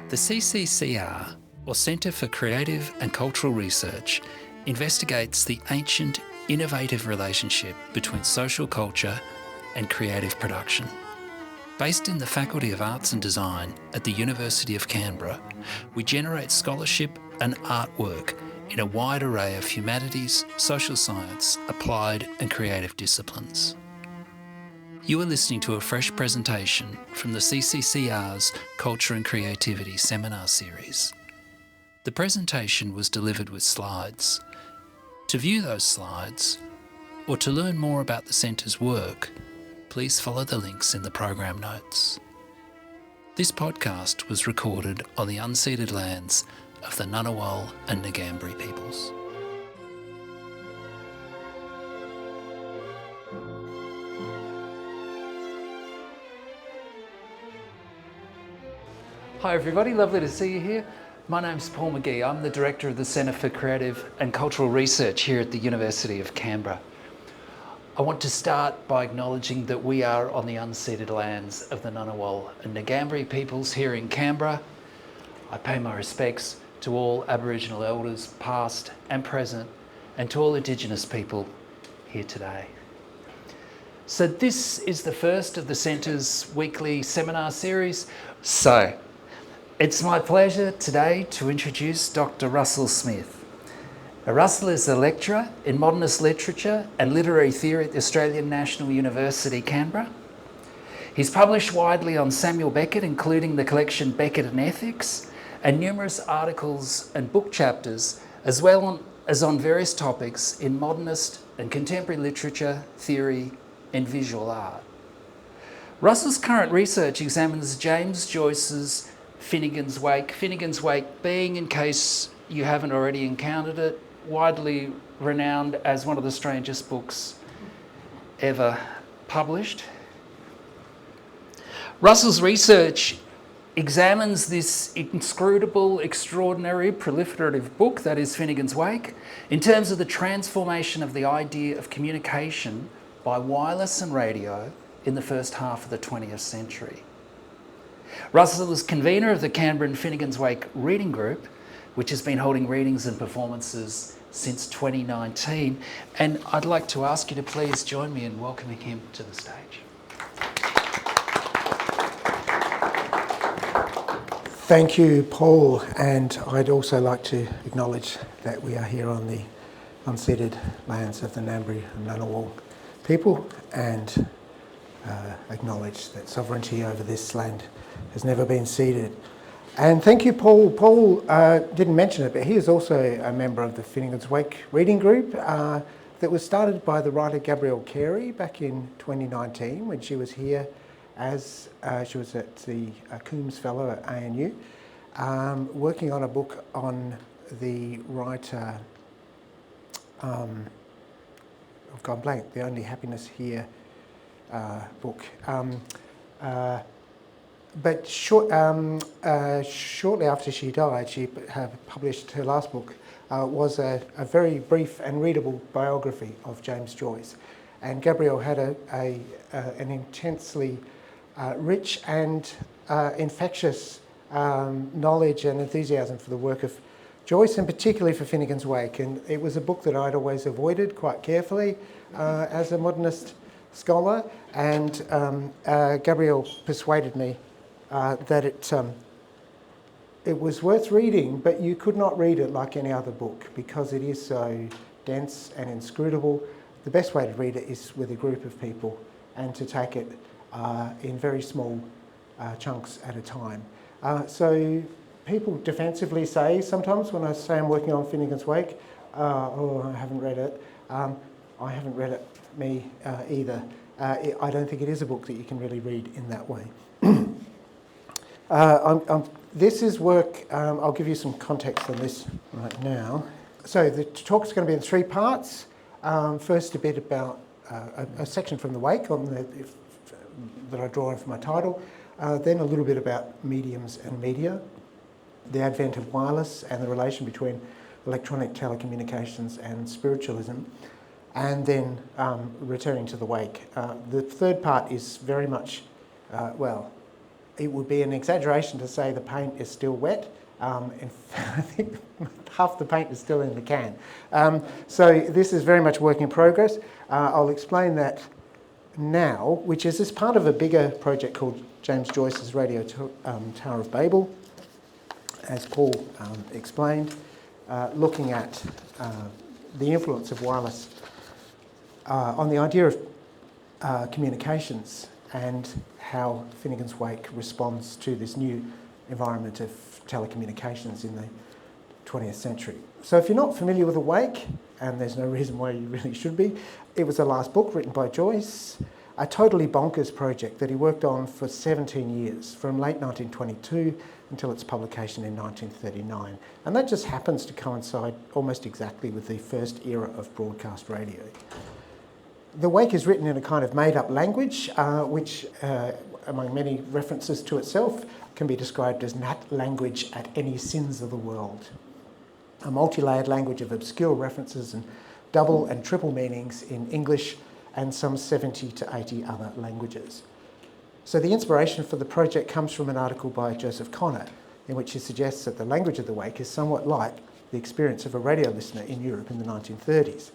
The CCCR, or Centre for Creative and Cultural Research, investigates the ancient, innovative relationship between social culture and creative production. Based in the Faculty of Arts and Design at the University of Canberra, we generate scholarship and artwork in a wide array of humanities, social science, applied and creative disciplines. You are listening to a fresh presentation from the CCCR's Culture and Creativity Seminar Series. The presentation was delivered with slides. To view those slides, or to learn more about the Centre's work, please follow the links in the program notes. This podcast was recorded on the unceded lands of the Ngunnawal and Ngambri peoples. Hi everybody, lovely to see you here. My name's Paul McGee. I'm the Director of the Centre for Creative and Cultural Research here at the University of Canberra. I want to start by acknowledging that we are on the unceded lands of the Ngunnawal and Ngambri peoples here in Canberra. I pay my respects to all Aboriginal elders, past and present, and to all Indigenous people here today. So this is the first of the Centre's weekly seminar series. So it's my pleasure today to introduce Dr. Russell Smith. Russell is a lecturer in modernist literature and literary theory at the Australian National University, Canberra. He's published widely on Samuel Beckett, including the collection Beckett and Ethics, and numerous articles and book chapters, as well as on various topics in modernist and contemporary literature, theory, and visual art. Russell's current research examines James Joyce's Finnegans Wake. Finnegans Wake being, in case you haven't already encountered it, widely renowned as one of the strangest books ever published. Russell's research examines this inscrutable, extraordinary, proliferative book that is Finnegans Wake in terms of the transformation of the idea of communication by wireless and radio in the first half of the 20th century. Russell is convener of the Canberra and Finnegans Wake Reading Group, which has been holding readings and performances since 2019. And I'd like to ask you to please join me in welcoming him to the stage. Thank you, Paul. And I'd also like to acknowledge that we are here on the unceded lands of the Ngambri and Ngunnawal people and acknowledge that sovereignty over this land has never been ceded. And thank you, Paul. Paul didn't mention it, but he is also a member of the Finnegans Wake Reading Group that was started by the writer Gabrielle Carey back in 2019 when she was here as she was at the Coombs Fellow at ANU, working on a book on the writer, I've gone blank, The Only Happiness Here book. But shortly after she died, she published her last book, was a very brief and readable biography of James Joyce. And Gabrielle had an intensely rich and infectious knowledge and enthusiasm for the work of Joyce, and particularly for Finnegans Wake. And it was a book that I'd always avoided quite carefully as a modernist scholar. And Gabrielle persuaded me that it was worth reading, but you could not read it like any other book because it is so dense and inscrutable. The best way to read it is with a group of people and to take it in very small chunks at a time. So people defensively say sometimes when I say I'm working on Finnegans Wake, oh, I haven't read it. I haven't read it, me either. I don't think it is a book that you can really read in that way. This is work, I'll give you some context on this right now. So the talk's going to be in three parts. First a bit about a section from the Wake that I draw in for my title. Then a little bit about mediums and media, the advent of wireless and the relation between electronic telecommunications and spiritualism. And then returning to the Wake. The third part is very much, it would be an exaggeration to say the paint is still wet. In fact, I think half the paint is still in the can. So this is very much work in progress. I'll explain that now, which is as part of a bigger project called James Joyce's Radio Tower of Babel, as Paul explained, looking at the influence of wireless on the idea of communications and how Finnegans Wake responds to this new environment of telecommunications in the 20th century. So if you're not familiar with the Wake, and there's no reason why you really should be, it was the last book written by Joyce, a totally bonkers project that he worked on for 17 years, from late 1922 until its publication in 1939. And that just happens to coincide almost exactly with the first era of broadcast radio. The Wake is written in a kind of made-up language, which, among many references to itself, can be described as that language at any sins of the world. A multi-layered language of obscure references and double and triple meanings in English and some 70 to 80 other languages. So the inspiration for the project comes from an article by Joseph Connor, in which he suggests that the language of the Wake is somewhat like the experience of a radio listener in Europe in the 1930s.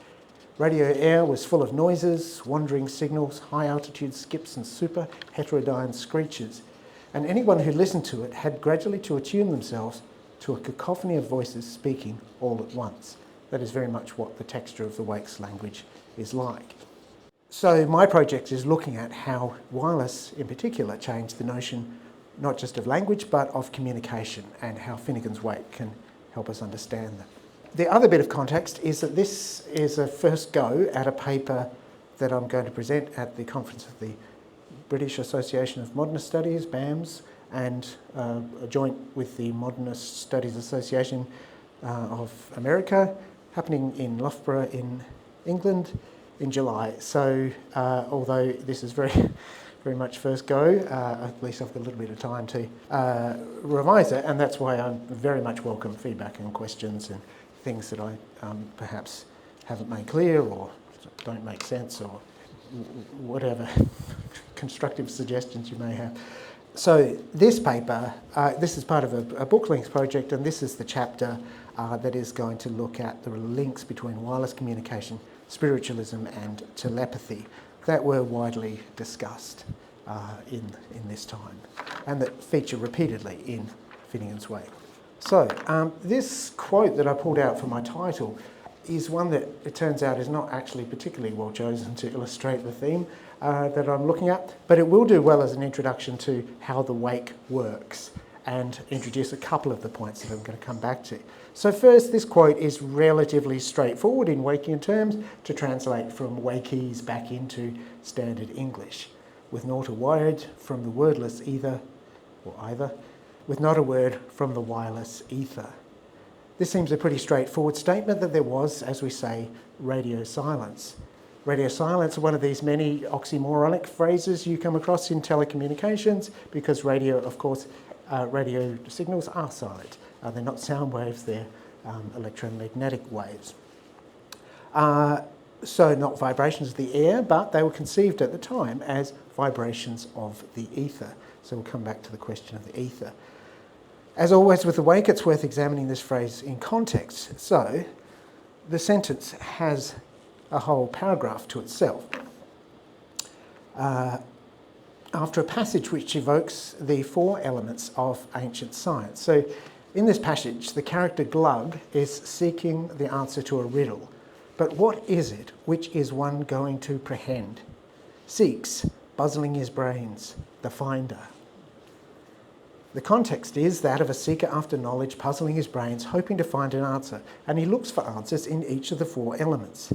Radio air was full of noises, wandering signals, high-altitude skips and super heterodyne screeches, and anyone who listened to it had gradually to attune themselves to a cacophony of voices speaking all at once. That is very much what the texture of the Wake's language is like. So my project is looking at how wireless in particular changed the notion not just of language but of communication, and how Finnegans Wake can help us understand that. The other bit of context is that this is a first go at a paper that I'm going to present at the conference of the British Association of Modernist Studies, BAMS, and a joint with the Modernist Studies Association of America, happening in Loughborough in England in July. So although this is very much first go, at least I've got a little bit of time to revise it, and that's why I very much welcome feedback and questions and things that I perhaps haven't made clear or don't make sense, or whatever constructive suggestions you may have. So this paper, this is part of a book-length project, and this is the chapter that is going to look at the links between wireless communication, spiritualism and telepathy that were widely discussed in this time, and that feature repeatedly in Finnegans Wake. So this quote that I pulled out for my title is one that it turns out is not actually particularly well chosen to illustrate the theme that I'm looking at, but it will do well as an introduction to how the Wake works and introduce a couple of the points that I'm going to come back to. So first, this quote is relatively straightforward in Wakean terms to translate from Wakeese back into standard English, with Nought a word from the wordless either, or either, with not a word from the wireless ether. This seems a pretty straightforward statement that there was, as we say, radio silence. Radio silence are one of these many oxymoronic phrases you come across in telecommunications, because radio, of course, radio signals are silent. They're not sound waves, they're electromagnetic waves. So not vibrations of the air, but they were conceived at the time as vibrations of the ether. So we'll come back to the question of the ether. As always with the Wake, it's worth examining this phrase in context. So the sentence has a whole paragraph to itself. After a passage which evokes the four elements of ancient science. So in this passage, the character Glug is seeking the answer to a riddle. But what is it which is one going to prehend? Seeks, puzzling his brains, the finder. The context is that of a seeker after knowledge, puzzling his brains, hoping to find an answer, and he looks for answers in each of the four elements.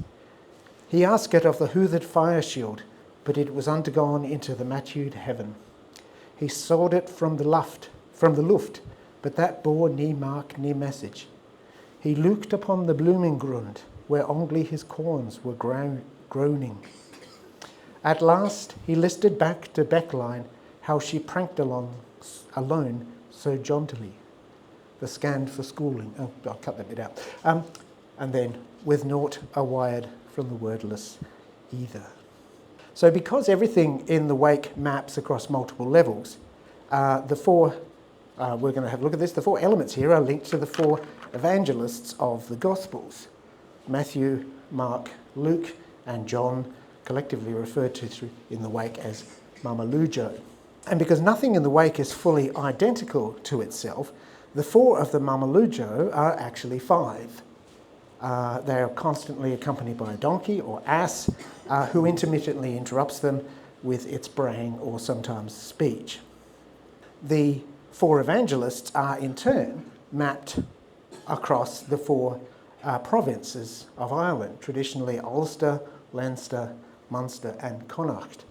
He asked of the hoothed fire shield, but it was undergone into the matewed heaven. He sought it from the luft, but that bore ne mark ne message. He looked upon the blooming grund, where only his corns were groaning. At last he listed back to Beckline how she pranked alone so jauntily. The scanned for schooling. Oh, I'll cut that bit out. And then with Nought a wired from the wordless either. So because everything in the Wake maps across multiple levels, The four, we're going to have a look at this, the four elements here are linked to the four evangelists of the Gospels: Matthew, Mark, Luke, and John, collectively referred to in the Wake as Mamalujo. And because nothing in the Wake is fully identical to itself, the four of the Mamalujo are actually five. They are constantly accompanied by a donkey or ass who intermittently interrupts them with its braying or sometimes speech. The four evangelists are in turn mapped across the four provinces of Ireland, traditionally Ulster, Leinster, Munster and Connacht.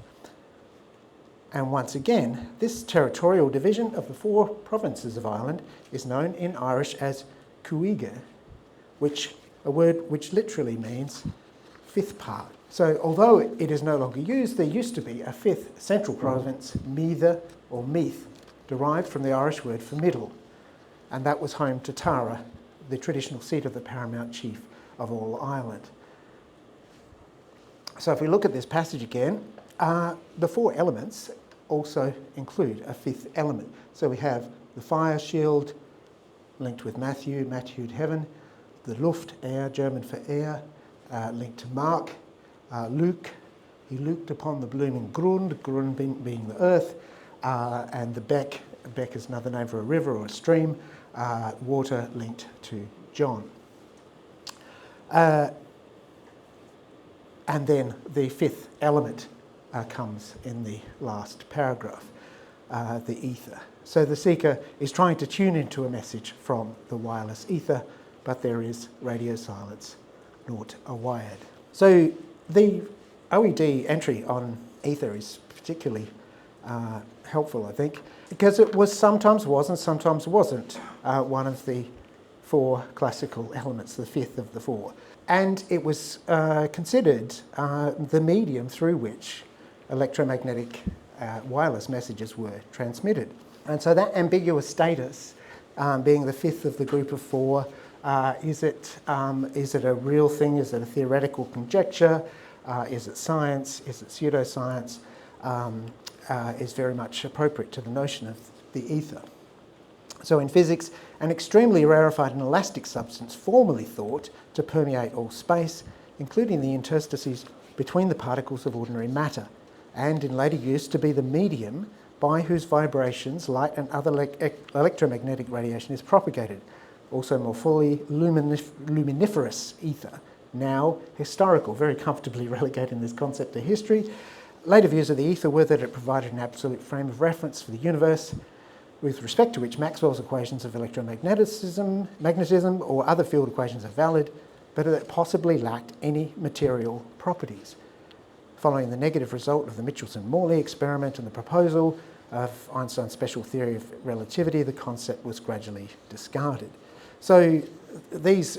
And once again, this territorial division of the four provinces of Ireland is known in Irish as Cuaige, a word which literally means fifth part. So although it is no longer used, there used to be a fifth central province, Meath or Meath, derived from the Irish word for middle. And that was home to Tara, the traditional seat of the paramount chief of all Ireland. So if we look at this passage again, the four elements also include a fifth element. So we have the fire shield linked with Matthew, Matthewed heaven, the Luft, air, German for air, linked to Mark, Luke, he looked upon the blooming Grund, Grund being the earth, and the Beck is another name for a river or a stream, water linked to John. And then the fifth element comes in the last paragraph, the ether. So the seeker is trying to tune into a message from the wireless ether, but there is radio silence, naught a wired. So the OED entry on ether is particularly helpful, I think, because it sometimes was and sometimes wasn't one of the four classical elements, the fifth of the four. And it was considered the medium through which electromagnetic wireless messages were transmitted. And so that ambiguous status, being the fifth of the group of four, is it a real thing? Is it a theoretical conjecture? Is it science? Is it pseudo-science? Is very much appropriate to the notion of the ether. So in physics, an extremely rarefied and elastic substance formerly thought to permeate all space, including the interstices between the particles of ordinary matter, and in later use to be the medium by whose vibrations light and other electromagnetic radiation is propagated. Also more fully, luminiferous ether, now historical, very comfortably relegating this concept to history. Later views of the ether were that it provided an absolute frame of reference for the universe, with respect to which Maxwell's equations of magnetism or other field equations are valid, but that it possibly lacked any material properties. Following the negative result of the Michelson-Morley experiment and the proposal of Einstein's special theory of relativity, the concept was gradually discarded. So these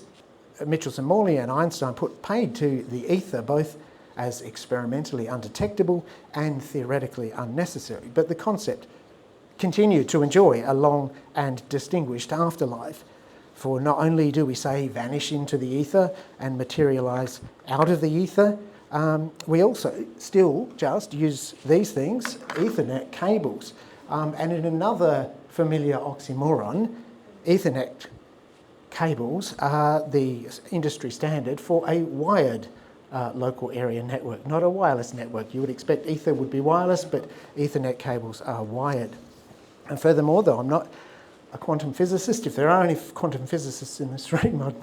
Michelson-Morley and Einstein paid to the ether both as experimentally undetectable and theoretically unnecessary, but the concept continued to enjoy a long and distinguished afterlife. For not only do we say vanish into the ether and materialise out of the ether, we also still just use these things, Ethernet cables. And in another familiar oxymoron, Ethernet cables are the industry standard for a wired local area network, not a wireless network. You would expect ether would be wireless, but Ethernet cables are wired. And furthermore, though I'm not a quantum physicist, if there are any quantum physicists in this room,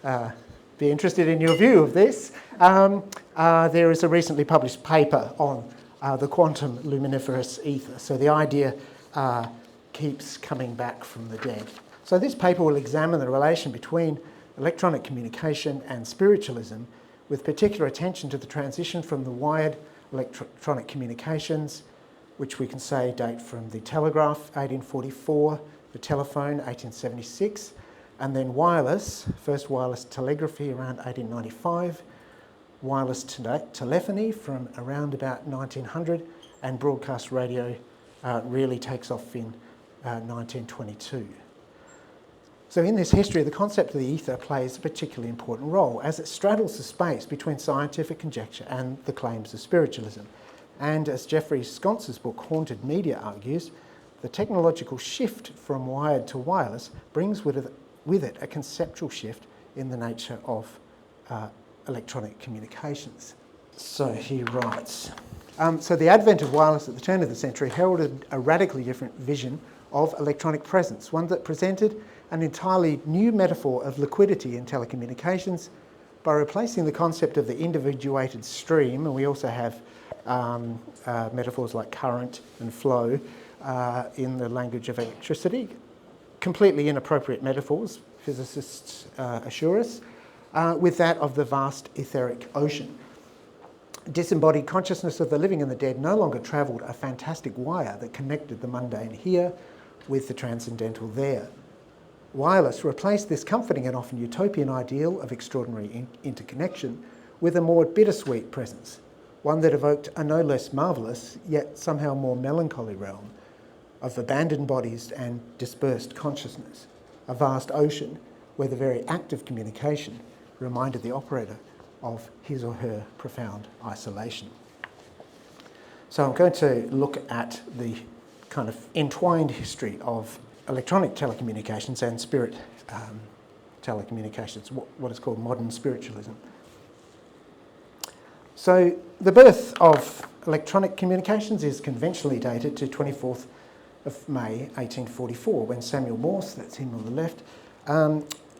I'd be interested in your view of this. There is a recently published paper on the quantum luminiferous ether. So the idea keeps coming back from the dead. So this paper will examine the relation between electronic communication and spiritualism, with particular attention to the transition from the wired electronic communications, which we can say date from the telegraph, 1844, the telephone, 1876, and then wireless, first wireless telegraphy around 1895, wireless telephony from around about 1900, and broadcast radio really takes off in 1922. So in this history, the concept of the ether plays a particularly important role as it straddles the space between scientific conjecture and the claims of spiritualism. And as Jeffrey Sconce's book Haunted Media argues, the technological shift from wired to wireless brings with it a conceptual shift in the nature of electronic communications. So he writes, so the advent of wireless at the turn of the century heralded a radically different vision of electronic presence, one that presented an entirely new metaphor of liquidity in telecommunications by replacing the concept of the individuated stream, and we also have metaphors like current and flow in the language of electricity, completely inappropriate metaphors, physicists assure us, with that of the vast etheric ocean. Disembodied consciousness of the living and the dead no longer travelled a fantastic wire that connected the mundane here with the transcendental there. Wireless replaced this comforting and often utopian ideal of extraordinary interconnection with a more bittersweet presence, one that evoked a no less marvellous, yet somehow more melancholy realm of abandoned bodies and dispersed consciousness, a vast ocean where the very act of communication reminded the operator of his or her profound isolation. So I'm going to look at the kind of entwined history of electronic telecommunications and spirit telecommunications, what is called modern spiritualism. So the birth of electronic communications is conventionally dated to 24th of May 1844, when Samuel Morse, that's him on the left,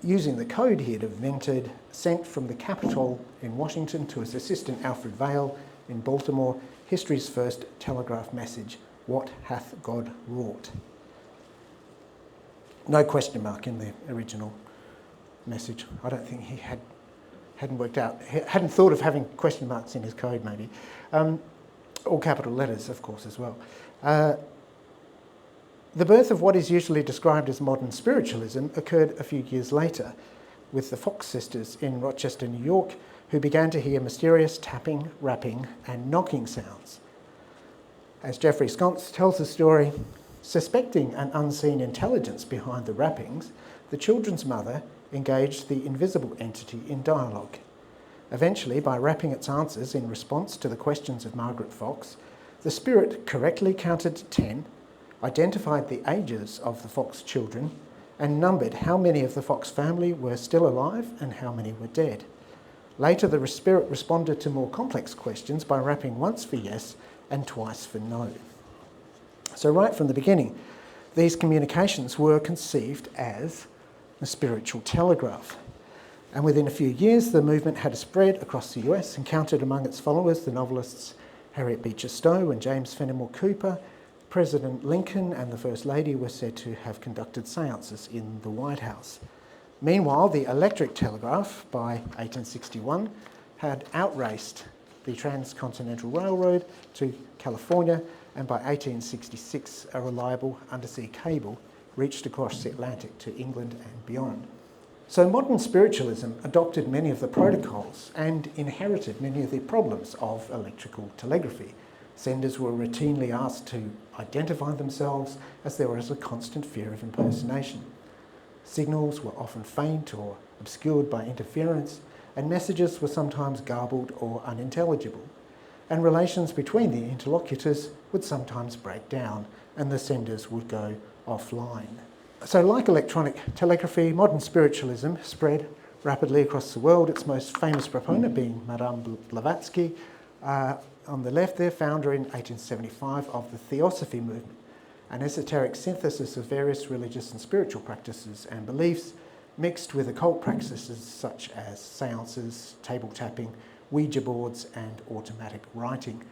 using the code he had invented, sent from the Capitol in Washington to his assistant Alfred Vail in Baltimore history's first telegraph message, "What hath God wrought?" No question mark in the original message. I don't think he hadn't worked out, hadn't thought of having question marks in his code maybe. All capital letters, of course, as well. The birth of what is usually described as modern spiritualism occurred a few years later with the Fox sisters in Rochester, New York, who began to hear mysterious tapping, rapping and knocking sounds. As Jeffrey Sconce tells the story, suspecting an unseen intelligence behind the rappings, the children's mother engaged the invisible entity in dialogue. Eventually, by rapping its answers in response to the questions of Margaret Fox, the spirit correctly counted 10, identified the ages of the Fox children, and numbered how many of the Fox family were still alive and how many were dead. Later, the spirit responded to more complex questions by rapping once for yes and twice for no. So right from the beginning, these communications were conceived as a spiritual telegraph. And within a few years, the movement had spread across the US and counted among its followers the novelists Harriet Beecher Stowe and James Fenimore Cooper. President Lincoln and the First Lady were said to have conducted seances in the White House. Meanwhile, the electric telegraph by 1861 had outraced the Transcontinental Railroad to California, and by 1866 a reliable undersea cable reached across the Atlantic to England and beyond. So modern spiritualism adopted many of the protocols and inherited many of the problems of electrical telegraphy. Senders were routinely asked to identify themselves, as there was a constant fear of impersonation. Signals were often faint or obscured by interference, and messages were sometimes garbled or unintelligible. And relations between the interlocutors would sometimes break down, and the senders would go offline. So like electronic telegraphy, modern spiritualism spread rapidly across the world, its most famous proponent being Madame Blavatsky, on the left there, founder in 1875 of the Theosophy movement, an esoteric synthesis of various religious and spiritual practices and beliefs mixed with occult practices such as seances, table tapping, Ouija boards and automatic writing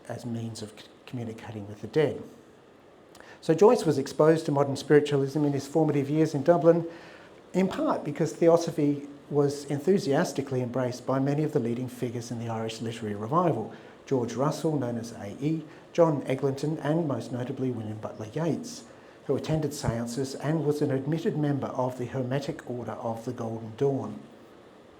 as means of communicating with the dead. So Joyce was exposed to modern spiritualism in his formative years in Dublin, in part because Theosophy was enthusiastically embraced by many of the leading figures in the Irish literary revival: George Russell, known as A.E., John Eglinton, and most notably William Butler Yeats, who attended seances and was an admitted member of the Hermetic Order of the Golden Dawn.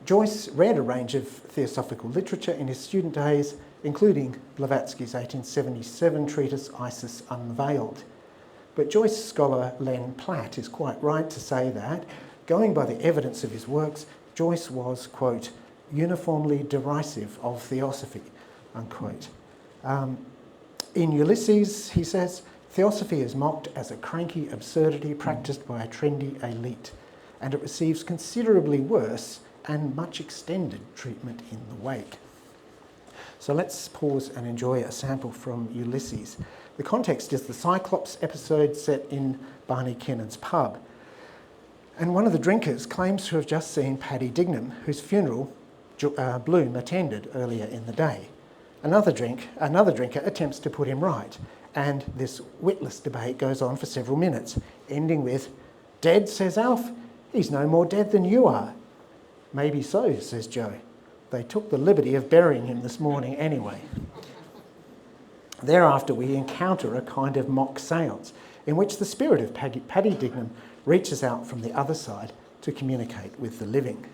Joyce read a range of theosophical literature in his student days, including Blavatsky's 1877 treatise Isis Unveiled. But Joyce scholar Len Platt is quite right to say that, going by the evidence of his works, Joyce was, quote, uniformly derisive of theosophy, unquote. In Ulysses, he says, theosophy is mocked as a cranky absurdity practiced by a trendy elite, and it receives considerably worse and much extended treatment in the wake. So let's pause and enjoy a sample from Ulysses. The context is the Cyclops episode set in Barney Kinnon's pub. And one of the drinkers claims to have just seen Paddy Dignam, whose funeral Bloom attended earlier in the day. Another drinker attempts to put him right, and this witless debate goes on for several minutes, ending with, "Dead," says Alf. "He's no more dead than you are." "Maybe so," says Joe. "They took the liberty of burying him this morning anyway." Thereafter, we encounter a kind of mock seance in which the spirit of Paddy Dignam reaches out from the other side to communicate with the living.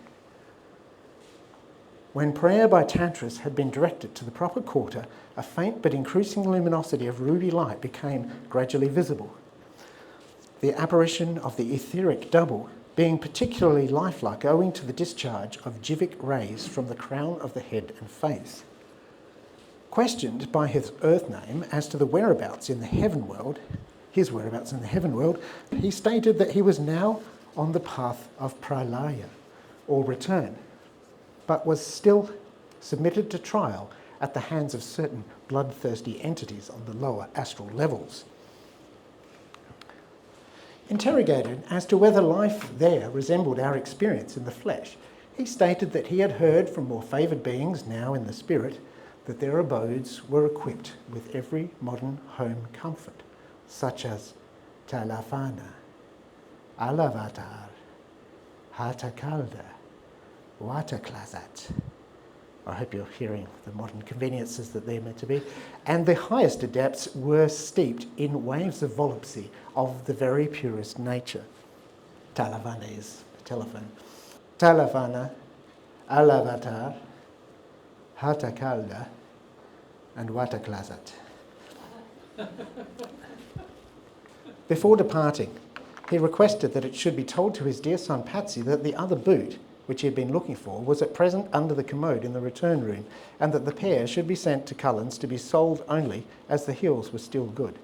When prayer by Tantras had been directed to the proper quarter, a faint but increasing luminosity of ruby light became gradually visible. The apparition of the etheric double being particularly lifelike owing to the discharge of jivic rays from the crown of the head and face. Questioned by his earth name as to the whereabouts in the heaven world, his whereabouts in the heaven world, he stated that he was now on the path of pralaya, or return, but was still submitted to trial at the hands of certain bloodthirsty entities on the lower astral levels. Interrogated as to whether life there resembled our experience in the flesh, he stated that he had heard from more favoured beings, now in the spirit, that their abodes were equipped with every modern home comfort, such as talafana, alavatar, hata kalda, water closet. I hope you're hearing the modern conveniences that they're meant to be. And the highest adepts were steeped in waves of volupcy of the very purest nature. Talavana is a telephone. Talavana, alavatar, hata kalda, and water closet. Before departing, he requested that it should be told to his dear son Patsy that the other boot, which he had been looking for, was at present under the commode in the return room, and that the pair should be sent to Cullen's to be sold only as the heels were still good.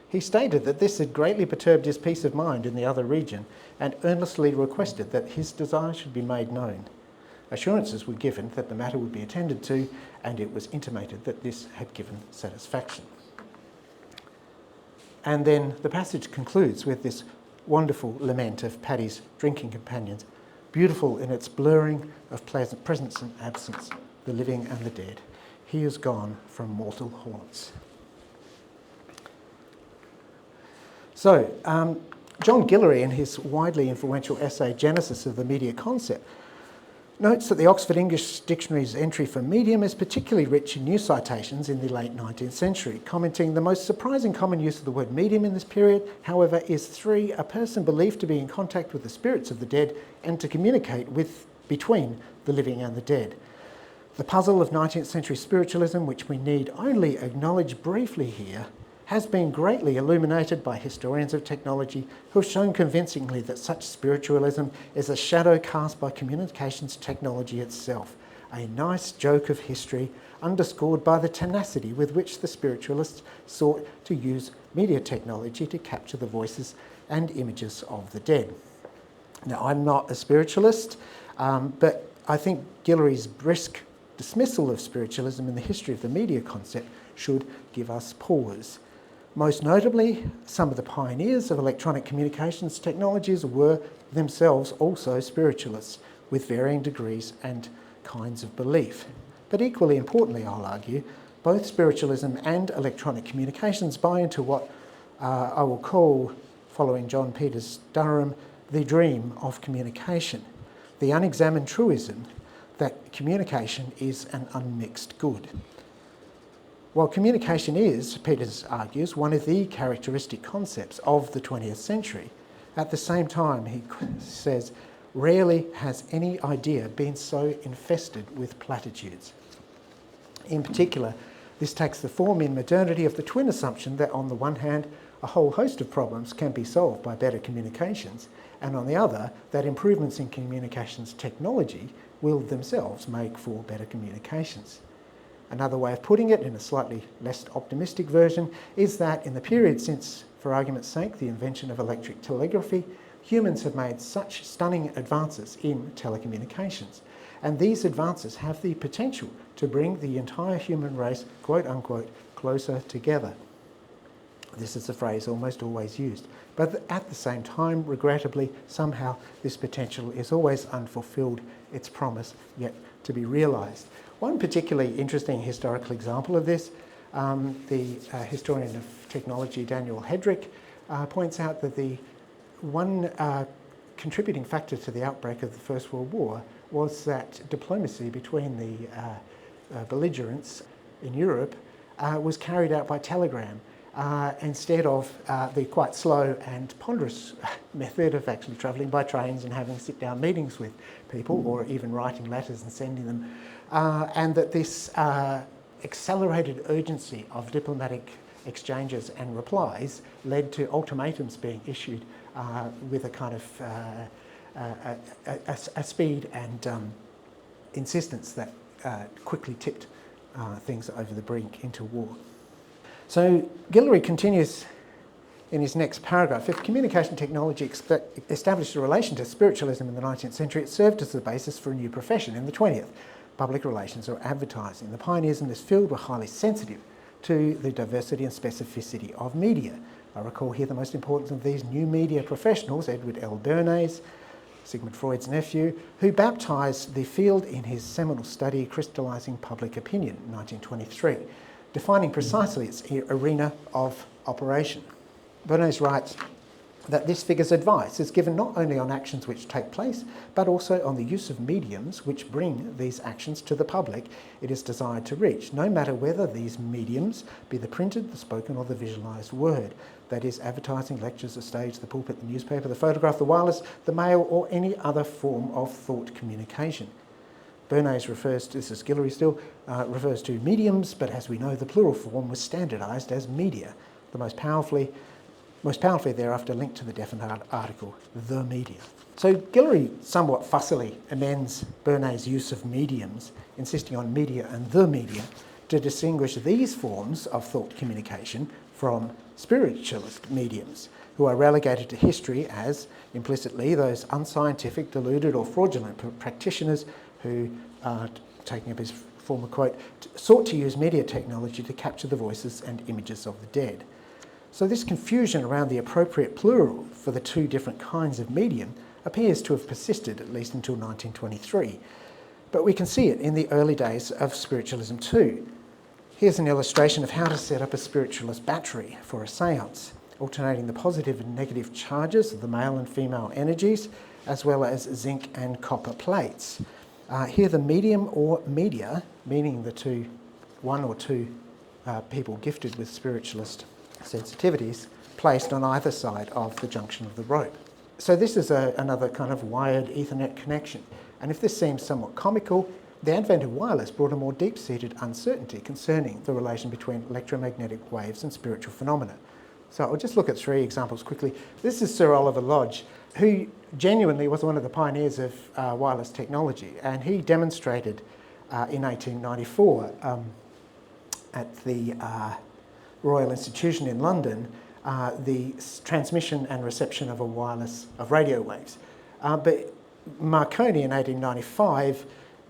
He stated that this had greatly perturbed his peace of mind in the other region, and earnestly requested that his desire should be made known. Assurances were given that the matter would be attended to, and it was intimated that this had given satisfaction. And then the passage concludes with this wonderful lament of Paddy's drinking companions, beautiful in its blurring of presence and absence, the living and the dead. He is gone from mortal haunts. So, John Guillory, in his widely influential essay Genesis of the Media Concept, notes that the Oxford English Dictionary's entry for medium is particularly rich in new citations in the late 19th century, commenting the most surprising common use of the word medium in this period, however, is 3, a person believed to be in contact with the spirits of the dead and to communicate between the living and the dead. The puzzle of 19th century spiritualism, which we need only acknowledge briefly here, has been greatly illuminated by historians of technology who have shown convincingly that such spiritualism is a shadow cast by communications technology itself, a nice joke of history underscored by the tenacity with which the spiritualists sought to use media technology to capture the voices and images of the dead. Now, I'm not a spiritualist, but I think Guillory's brisk dismissal of spiritualism in the history of the media concept should give us pause. Most notably, some of the pioneers of electronic communications technologies were themselves also spiritualists, with varying degrees and kinds of belief. But equally importantly, I'll argue, both spiritualism and electronic communications buy into what I will call, following John Peters Durham, the dream of communication, the unexamined truism that communication is an unmixed good. While communication is, Peters argues, one of the characteristic concepts of the 20th century, at the same time, he says, rarely has any idea been so infested with platitudes. In particular, this takes the form in modernity of the twin assumption that on the one hand, a whole host of problems can be solved by better communications, and on the other, that improvements in communications technology will themselves make for better communications. Another way of putting it, in a slightly less optimistic version, is that in the period since, for argument's sake, the invention of electric telegraphy, humans have made such stunning advances in telecommunications. And these advances have the potential to bring the entire human race, quote unquote, closer together. This is a phrase almost always used. But at the same time, regrettably, somehow this potential is always unfulfilled, its promise yet to be realised. One particularly interesting historical example of this, the historian of technology Daniel Hedrick points out that the one contributing factor to the outbreak of the First World War was that diplomacy between the belligerents in Europe was carried out by telegram instead of the quite slow and ponderous method of actually travelling by trains and having sit-down meetings with people, or even writing letters and sending them. And that this accelerated urgency of diplomatic exchanges and replies led to ultimatums being issued with a kind of a speed and insistence that quickly tipped things over the brink into war. So Guillory continues in his next paragraph. If communication technology established a relation to spiritualism in the 19th century, it served as the basis for a new profession in the 20th, public relations or advertising. The pioneers in this field were highly sensitive to the diversity and specificity of media. I recall here the most important of these new media professionals, Edward L. Bernays, Sigmund Freud's nephew, who baptised the field in his seminal study, Crystallising Public Opinion, in 1923, defining precisely its arena of operation. Bernays writes that this figure's advice is given not only on actions which take place, but also on the use of mediums which bring these actions to the public it is desired to reach, no matter whether these mediums be the printed, the spoken or the visualised word, that is, advertising, lectures, the stage, the pulpit, the newspaper, the photograph, the wireless, the mail or any other form of thought communication. Bernays refers to, this is Guillory still, refers to mediums, but as we know the plural form was standardised as media, the most powerfully thereafter linked to the definite article, the media. So Guillory somewhat fussily amends Bernays' use of mediums, insisting on media and the media, to distinguish these forms of thought communication from spiritualist mediums, who are relegated to history as, implicitly, those unscientific, deluded or fraudulent practitioners who, taking up his former quote, sought to use media technology to capture the voices and images of the dead. So this confusion around the appropriate plural for the two different kinds of medium appears to have persisted at least until 1923. But we can see it in the early days of spiritualism too. Here's an illustration of how to set up a spiritualist battery for a seance, alternating the positive and negative charges of the male and female energies, as well as zinc and copper plates. Here the medium or media, meaning the one or two people gifted with spiritualist sensitivities, placed on either side of the junction of the rope. So this is another kind of wired Ethernet connection. And if this seems somewhat comical, the advent of wireless brought a more deep-seated uncertainty concerning the relation between electromagnetic waves and spiritual phenomena. So I'll just look at three examples quickly. This is Sir Oliver Lodge, who genuinely was one of the pioneers of wireless technology, and he demonstrated in 1894 at the Royal Institution in London the transmission and reception of of radio waves. But Marconi in 1895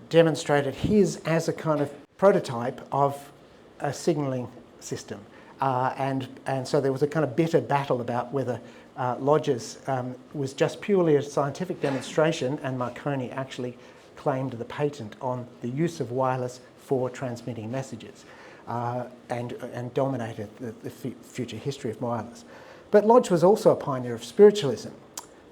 demonstrated his as a kind of prototype of a signalling system. And so there was a kind of bitter battle about whether Lodge's was just purely a scientific demonstration, and Marconi actually claimed the patent on the use of wireless for transmitting messages and dominated the future history of wireless. But Lodge was also a pioneer of spiritualism.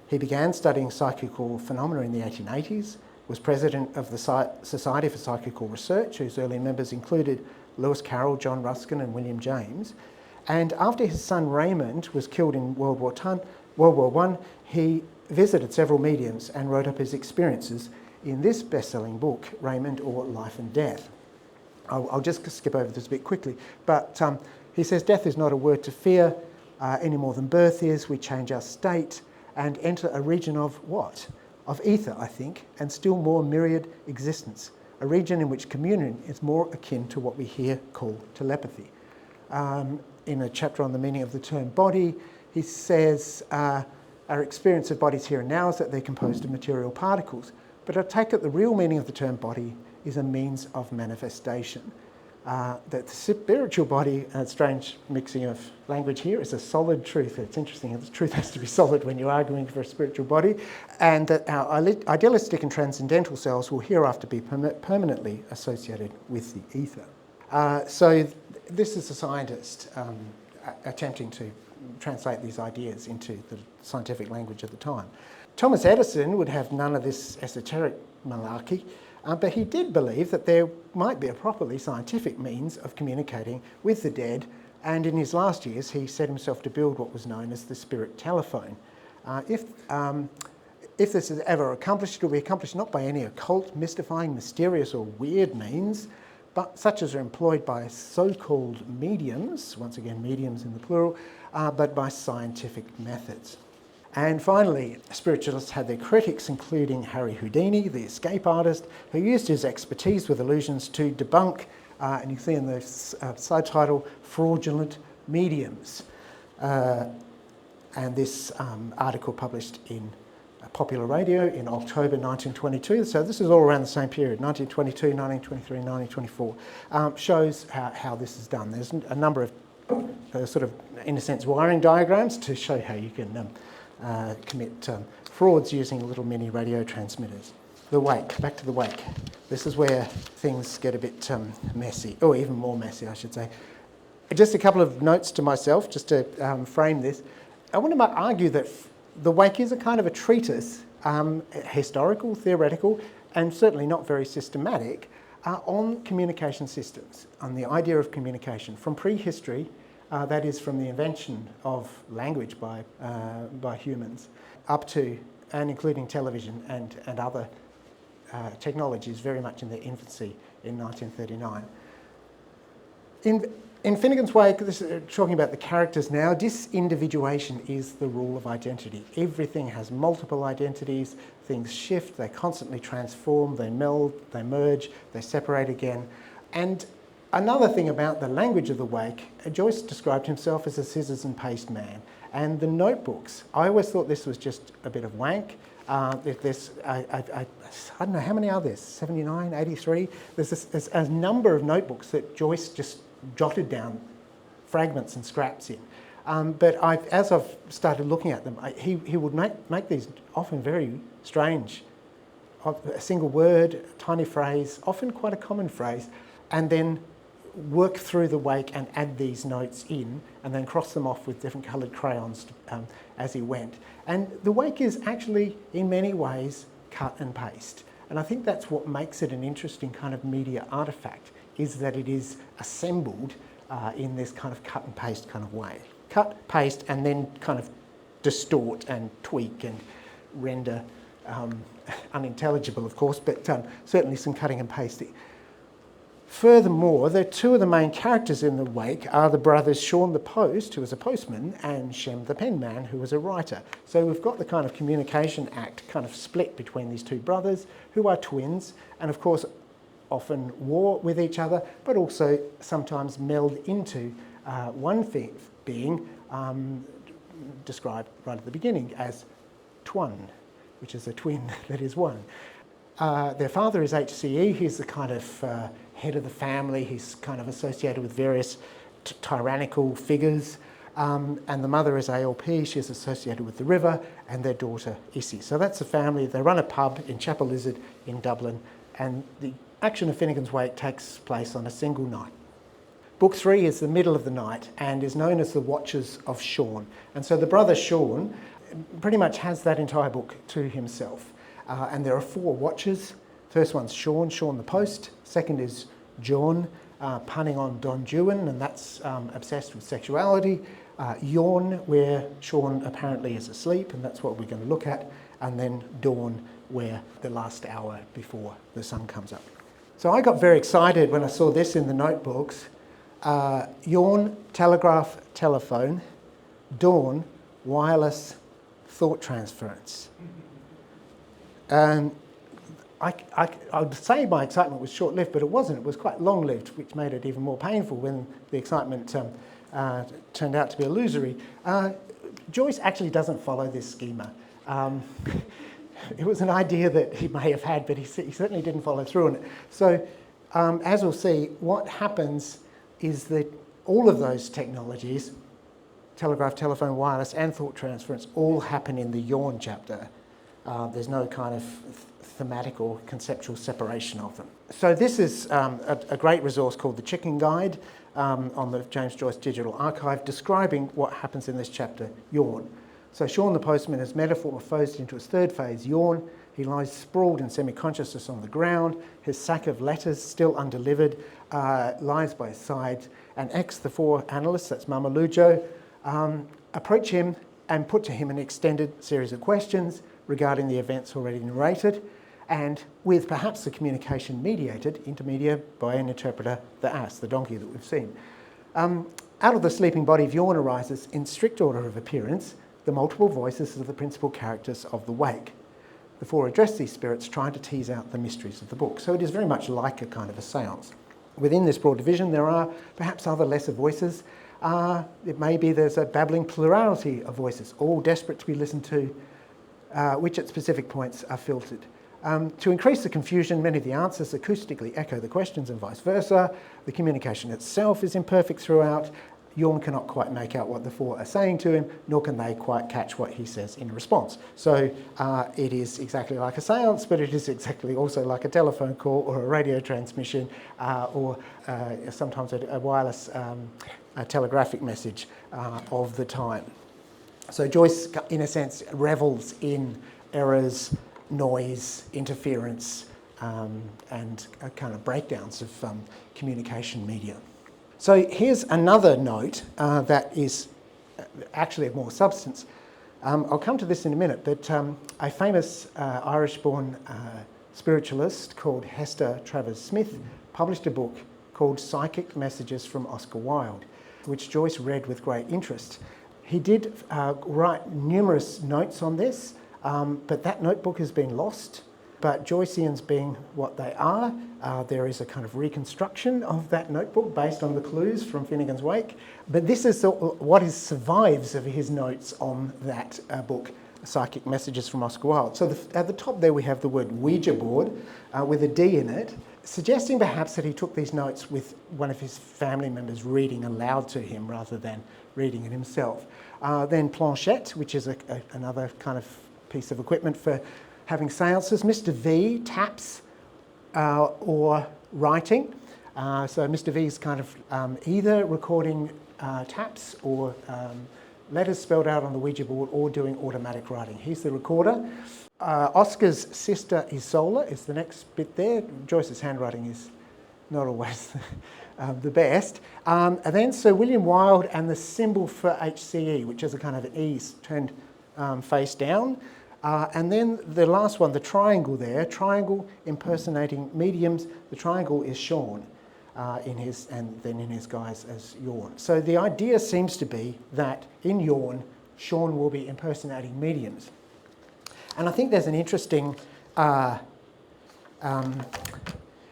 He began studying psychical phenomena in the 1880s, was president of the Society for Psychical Research, whose early members included Lewis Carroll, John Ruskin and William James. And after his son Raymond was killed in World War I, he visited several mediums and wrote up his experiences in this best-selling book, Raymond or Life and Death. I'll just skip over this a bit quickly, but he says, death is not a word to fear any more than birth is. We change our state and enter a region of what? Of ether, I think, and still more myriad existence. a region in which communion is more akin to what we here call telepathy. In a chapter on the meaning of the term body, he says, our experience of bodies here and now is that they're composed of material particles. But I take it the real meaning of the term body is a means of manifestation. That the spiritual body, a strange mixing of language here, is a solid truth. It's interesting, the truth has to be solid when you're arguing for a spiritual body, and that our idealistic and transcendental selves will hereafter be permanently associated with the ether. So this is a scientist attempting to translate these ideas into the scientific language of the time. Thomas Edison would have none of this esoteric malarkey, but he did believe that there might be a properly scientific means of communicating with the dead, and in his last years he set himself to build what was known as the spirit telephone. If this is ever accomplished, it will be accomplished not by any occult, mystifying, mysterious or weird means, but such as are employed by so-called mediums, once again mediums in the plural, but by scientific methods. And finally, spiritualists had their critics, including Harry Houdini, the escape artist, who used his expertise with illusions to debunk, and you see in the subtitle, fraudulent mediums. And this article published in Popular Radio in October 1922, so this is all around the same period, 1922, 1923, 1924, shows how this is done. There's a number of sort of, in a sense, wiring diagrams to show how you can commit frauds using little mini radio transmitters. The wake, back to the wake. This is where things get a bit messy, or even more messy, I should say. Just a couple of notes to myself, just to frame this. I want to argue that the wake is a kind of a treatise, historical, theoretical, and certainly not very systematic, on communication systems, on the idea of communication from prehistory, that is from the invention of language by humans, up to and including television and other technologies very much in their infancy in 1939. In Finnegans Wake, this is talking about the characters now, disindividuation is the rule of identity. Everything has multiple identities, things shift, they constantly transform, they meld, they merge, they separate again. And another thing about the language of the Wake, Joyce described himself as a scissors and paste man. And the notebooks, I always thought this was just a bit of wank. If there's, I don't know, how many are there? 79, 83? There's a number of notebooks that Joyce just jotted down fragments and scraps in. But as I've started looking at them, he would make these often very strange, a single word, a tiny phrase, often quite a common phrase, and then work through the Wake and add these notes in, and then cross them off with different coloured crayons as he went. And the Wake is actually, in many ways, cut and paste. And I think that's what makes it an interesting kind of media artefact, is that it is assembled in this kind of cut and paste kind of way. Cut, paste, and then kind of distort and tweak and render unintelligible, of course, but certainly some cutting and pasting. Furthermore, the two of the main characters in the Wake are the brothers Shaun the Post, who was a postman, and Shem the penman, who was a writer. So we've got the kind of communication act kind of split between these two brothers, who are twins, and of course often war with each other, but also sometimes meld into one being described right at the beginning as Twan, which is a twin that is one. Their father is HCE, he's the kind of head of the family, he's kind of associated with various tyrannical figures, and the mother is ALP, she's associated with the river, and their daughter Issy. So that's the family. They run a pub in Chapel Lizard in Dublin, and the action of Finnegans Wake takes place on a single night. Book 3 is the middle of the night and is known as the Watches of Shaun. And so the brother Shaun pretty much has that entire book to himself. And there are 4 watches. First one's Shaun, Shaun the Post. Second is John, punning on Don Juan, and that's obsessed with sexuality. Yawn, where Shaun apparently is asleep, and that's what we're going to look at. And then Dawn, where the last hour before the sun comes up. So I got very excited when I saw this in the notebooks. Yawn, telegraph, telephone. Dawn, wireless, thought transference. And I would say my excitement was short-lived, but it wasn't. It was quite long-lived, which made it even more painful when the excitement turned out to be illusory. Joyce actually doesn't follow this schema. It was an idea that he may have had, but he certainly didn't follow through on it. So, as we'll see, what happens is that all of those technologies, telegraph, telephone, wireless, and thought transference, all happen in the Yawn chapter. There's no kind of thematic or conceptual separation of them. So this is a great resource called the Chicken Guide on the James Joyce Digital Archive, describing what happens in this chapter, Yawn. So Shaun the postman is metamorphosed into his third phase, Yawn. He lies sprawled in semi-consciousness on the ground. His sack of letters, still undelivered, lies by his side. And X, the four analysts, that's Mama Lujo, approach him and put to him an extended series of questions regarding the events already narrated, and with perhaps the communication mediated, intermedia, by an interpreter, the ass, the donkey that we've seen. Out of the sleeping body of Yawn arises, in strict order of appearance, the multiple voices of the principal characters of the Wake. The four address these spirits, trying to tease out the mysteries of the book. So it is very much like a kind of a seance. Within this broad division, there are perhaps other lesser voices. It may be there's a babbling plurality of voices, all desperate to be listened to, which at specific points are filtered. To increase the confusion, many of the answers acoustically echo the questions and vice versa. The communication itself is imperfect throughout. Yawn cannot quite make out what the four are saying to him, nor can they quite catch what he says in response. So it is exactly like a seance, but it is exactly also like a telephone call or a radio transmission or sometimes a wireless a telegraphic message of the time. So Joyce, in a sense, revels in errors, noise, interference, and kind of breakdowns of communication media. So here's another note that is actually of more substance. I'll come to this in a minute, but a famous Irish-born spiritualist called Hester Travers Smith published a book called Psychic Messages from Oscar Wilde, which Joyce read with great interest. He did write numerous notes on this, but that notebook has been lost. But Joyceans being what they are, there is a kind of reconstruction of that notebook based on the clues from Finnegans Wake. But this is what survives of his notes on that book, Psychic Messages from Oscar Wilde. So at the top there we have the word Ouija board with a D in it, suggesting perhaps that he took these notes with one of his family members reading aloud to him rather than reading it himself. Then planchette, which is another kind of piece of equipment for having seances. Mr. V, taps or writing. So Mr. V is kind of either recording taps or letters spelled out on the Ouija board or doing automatic writing. He's the recorder. Oscar's sister Isola is the next bit there. Joyce's handwriting is not always the best. And then Sir William Wilde and the symbol for HCE, which is a kind of an E turned face down. And then the last one, the triangle there, triangle impersonating mediums. The triangle is Shaun in his guise as Yawn. So the idea seems to be that in Yawn, Shaun will be impersonating mediums. And I think there's an interesting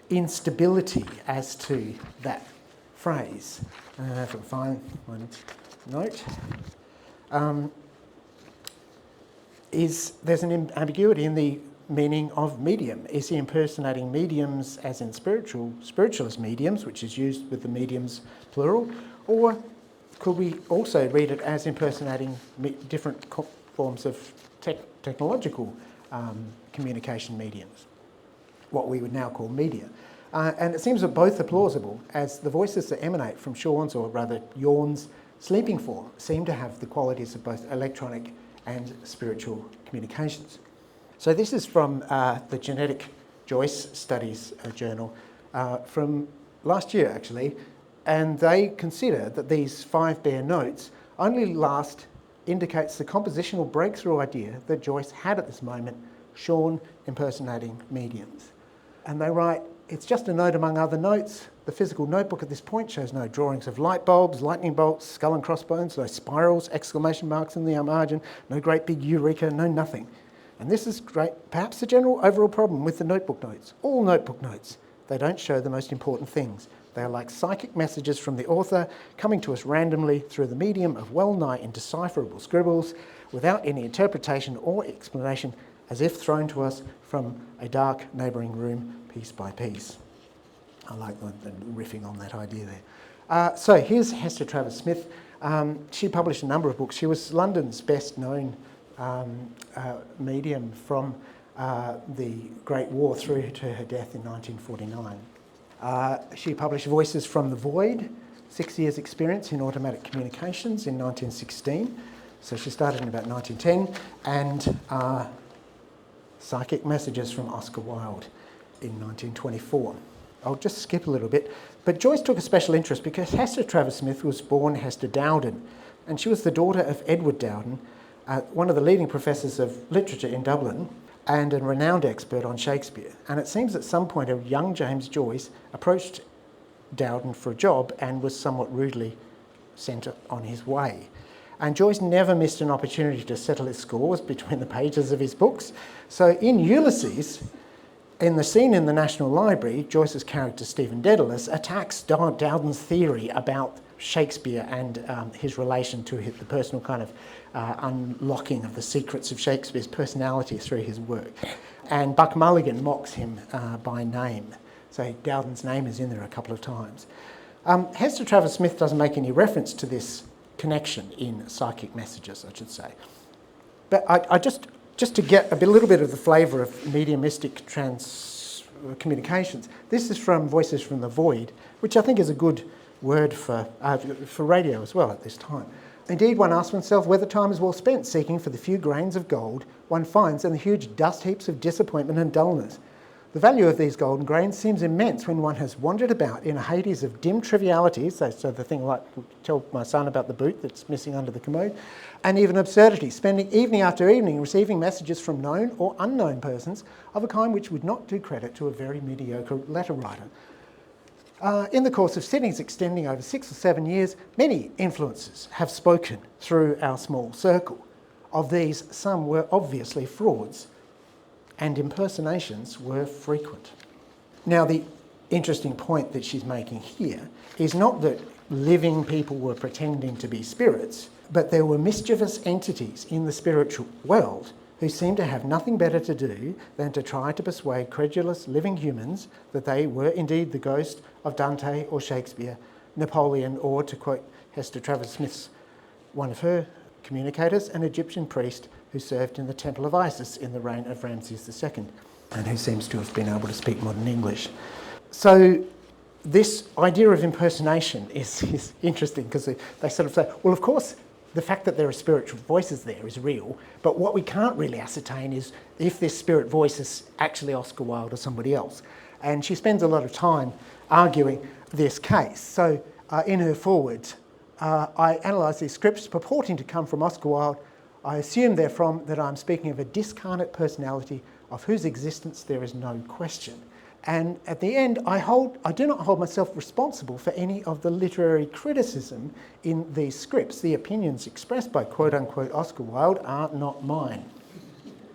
instability as to that phrase. If I can find one note. There's an ambiguity in the meaning of medium. Is he impersonating mediums as in spiritualist mediums, which is used with the mediums plural, or could we also read it as impersonating different forms of technological communication mediums, what we would now call media? And it seems that both are plausible, as the voices that emanate from Shaun's, or rather Yawn's, sleeping form seem to have the qualities of both electronic and spiritual communications. So this is from the Genetic Joyce Studies journal from last year, actually, and they consider that these 5 bare notes only indicates the compositional breakthrough idea that Joyce had at this moment, Shaun impersonating mediums. And they write, it's just a note among other notes. The physical notebook at this point shows no drawings of light bulbs, lightning bolts, skull and crossbones, no spirals, exclamation marks in the margin, no great big eureka, no nothing. And this is great, perhaps the general overall problem with the notebook notes. All notebook notes, they don't show the most important things. They are like psychic messages from the author coming to us randomly through the medium of well-nigh indecipherable scribbles without any interpretation or explanation, as if thrown to us from a dark neighbouring room piece by piece. I like the riffing on that idea there. So here's Hester Travers Smith. She published a number of books. She was London's best known medium from the Great War through to her death in 1949. She published Voices from the Void, 6 years experience in automatic communications in 1916. So she started in about 1910, and Psychic Messages from Oscar Wilde in 1924. I'll just skip a little bit. But Joyce took a special interest because Hester Travers Smith was born Hester Dowden, and she was the daughter of Edward Dowden, one of the leading professors of literature in Dublin and a renowned expert on Shakespeare. And it seems at some point a young James Joyce approached Dowden for a job and was somewhat rudely sent on his way. And Joyce never missed an opportunity to settle his scores between the pages of his books. So in Ulysses, in the scene in the National Library, Joyce's character Stephen Dedalus attacks Dowden's theory about Shakespeare and his relation to the personal kind of unlocking of the secrets of Shakespeare's personality through his work. And Buck Mulligan mocks him by name. So Dowden's name is in there a couple of times. Hester Travers Smith doesn't make any reference to this connection in Psychic Messages, I should say. But I just to get a little bit of the flavour of mediumistic communications, this is from Voices from the Void, which I think is a good word for radio as well at this time. Indeed, one asks oneself whether time is well spent seeking for the few grains of gold one finds in the huge dust heaps of disappointment and dullness. The value of these golden grains seems immense when one has wandered about in a Hades of dim trivialities, so the thing like tell my son about the boot that's missing under the commode, and even absurdity, spending evening after evening receiving messages from known or unknown persons of a kind which would not do credit to a very mediocre letter writer. In the course of sittings extending over 6 or 7 years, many influences have spoken through our small circle. Of these, some were obviously frauds, and impersonations were frequent. Now, the interesting point that she's making here is not that living people were pretending to be spirits, but there were mischievous entities in the spiritual world who seemed to have nothing better to do than to try to persuade credulous living humans that they were indeed the ghost of Dante or Shakespeare, Napoleon, or, to quote Hester Travers Smith's, one of her communicators, an Egyptian priest who served in the Temple of Isis in the reign of Ramses II, and who seems to have been able to speak modern English. So this idea of impersonation is interesting because they sort of say, well, of course, the fact that there are spiritual voices there is real, but what we can't really ascertain is if this spirit voice is actually Oscar Wilde or somebody else. And she spends a lot of time arguing this case. So in her foreword, I analyse these scripts purporting to come from Oscar Wilde. I assume therefrom that I'm speaking of a discarnate personality of whose existence there is no question. And at the end, I do not hold myself responsible for any of the literary criticism in these scripts. The opinions expressed by quote-unquote Oscar Wilde are not mine.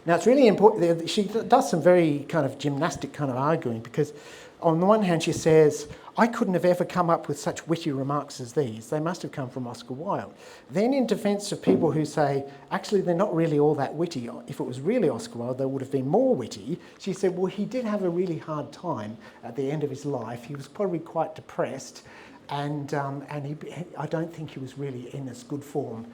Now, it's really important. She does some very kind of gymnastic kind of arguing because on the one hand, she says, I couldn't have ever come up with such witty remarks as these. They must have come from Oscar Wilde. Then in defence of people who say, actually, they're not really all that witty. If it was really Oscar Wilde, they would have been more witty. She said, well, he did have a really hard time at the end of his life. He was probably quite depressed, and I don't think he was really in as good form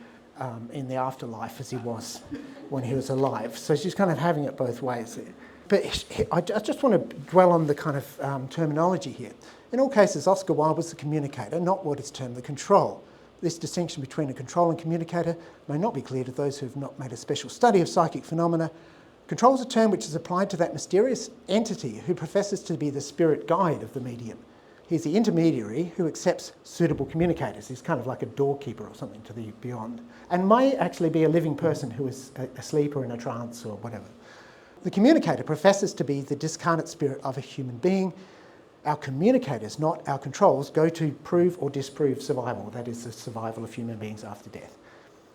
in the afterlife as he was when he was alive. So she's kind of having it both ways there. But I just want to dwell on the kind of terminology here. In all cases, Oscar Wilde was the communicator, not what is termed the control. This distinction between a control and communicator may not be clear to those who have not made a special study of psychic phenomena. Control is a term which is applied to that mysterious entity who professes to be the spirit guide of the medium. He's the intermediary who accepts suitable communicators. He's kind of like a doorkeeper or something to the beyond, and may actually be a living person who is asleep or in a trance or whatever. The communicator professes to be the discarnate spirit of a human being. Our communicators, not our controls, go to prove or disprove survival, that is the survival of human beings after death.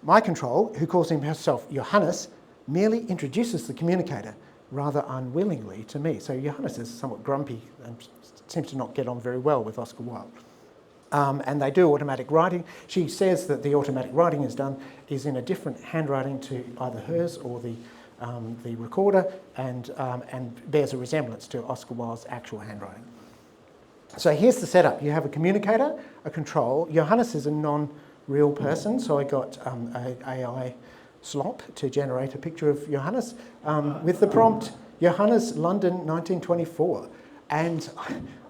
My control, who calls himself Johannes, merely introduces the communicator rather unwillingly to me. So Johannes is somewhat grumpy and seems to not get on very well with Oscar Wilde. And they do automatic writing. She says that the automatic writing is in a different handwriting to either hers or the recorder, and bears a resemblance to Oscar Wilde's actual handwriting. So here's the setup. You have a communicator, a control. Johannes is a non-real person, so I got a AI slop to generate a picture of Johannes with the prompt, Johannes, London, 1924. And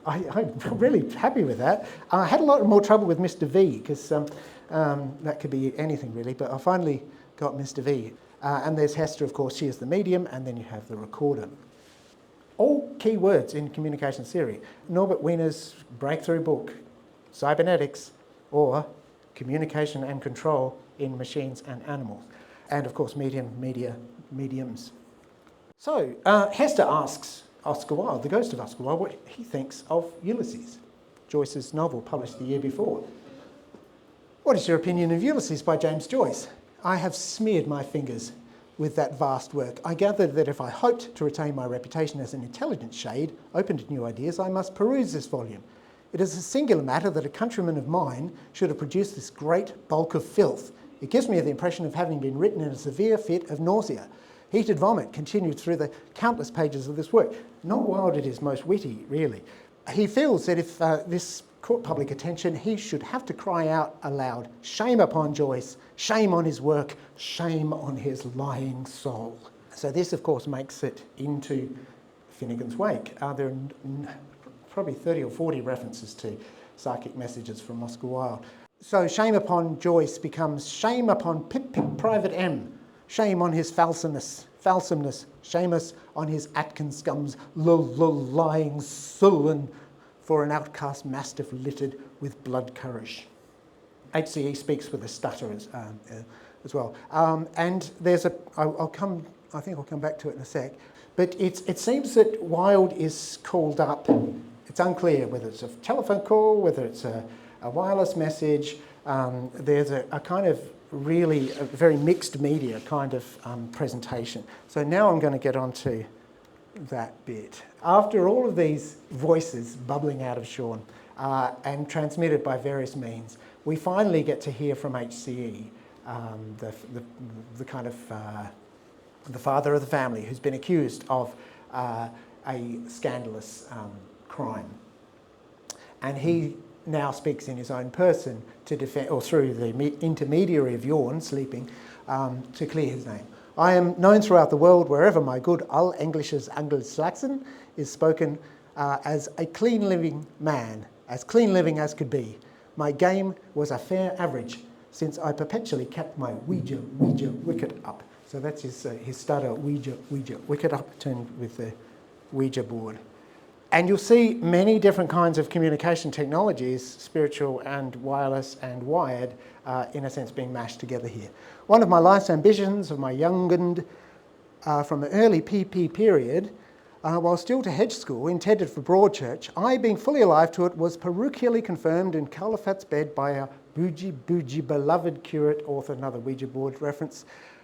I'm really happy with that. I had a lot more trouble with Mr. V, because that could be anything really, but I finally got Mr. V. And there's Hester, of course, she is the medium, and then you have the recorder. All key words in communication theory. Norbert Wiener's breakthrough book, Cybernetics, or Communication and Control in Machines and Animals. And of course, mediums. So Hester asks Oscar Wilde, the ghost of Oscar Wilde, what he thinks of Ulysses, Joyce's novel published the year before. What is your opinion of Ulysses by James Joyce? I have smeared my fingers with that vast work. I gathered that if I hoped to retain my reputation as an intelligent shade, open to new ideas, I must peruse this volume. It is a singular matter that a countryman of mine should have produced this great bulk of filth. It gives me the impression of having been written in a severe fit of nausea. Heated vomit continued through the countless pages of this work. Not Wilde at his most witty, really. He feels that if this caught public attention, he should have to cry out aloud, shame upon Joyce, shame on his work, shame on his lying soul. So this, of course, makes it into Finnegans Wake. There are probably 30 or 40 references to psychic messages from Oscar Wilde. So shame upon Joyce becomes shame upon Pip Private M, shame on his falsomeness, shamus on his Atkins gums, lying sullen for an outcast mastiff littered with blood courage. HCE speaks with a stutter as well. And there's I think I'll come back to it in a sec, but it seems that Wilde is called up. It's unclear whether it's a telephone call, whether it's a wireless message. There's a kind of really a very mixed media kind of presentation. So now I'm going to get on to that bit. After all of these voices bubbling out of Shaun and transmitted by various means, we finally get to hear from HCE, the kind of the father of the family who's been accused of a scandalous crime. And he now speaks in his own person to defend, or through the intermediary of Yawn, sleeping, to clear his name. I am known throughout the world wherever my good All Englisches Anglo-Saxon is spoken as a clean living man, as clean living as could be. My game was a fair average since I perpetually kept my Ouija wicket up. So that's his stutter, Ouija wicket up, turned with the Ouija board. And you'll see many different kinds of communication technologies, spiritual and wireless and wired, in a sense being mashed together here. One of my life's ambitions of my young'und from the early PP period, while still to hedge school, intended for Broadchurch, I, being fully alive to it, was parochially confirmed in Califat's bed by a bougie beloved curate, author, another Ouija board reference,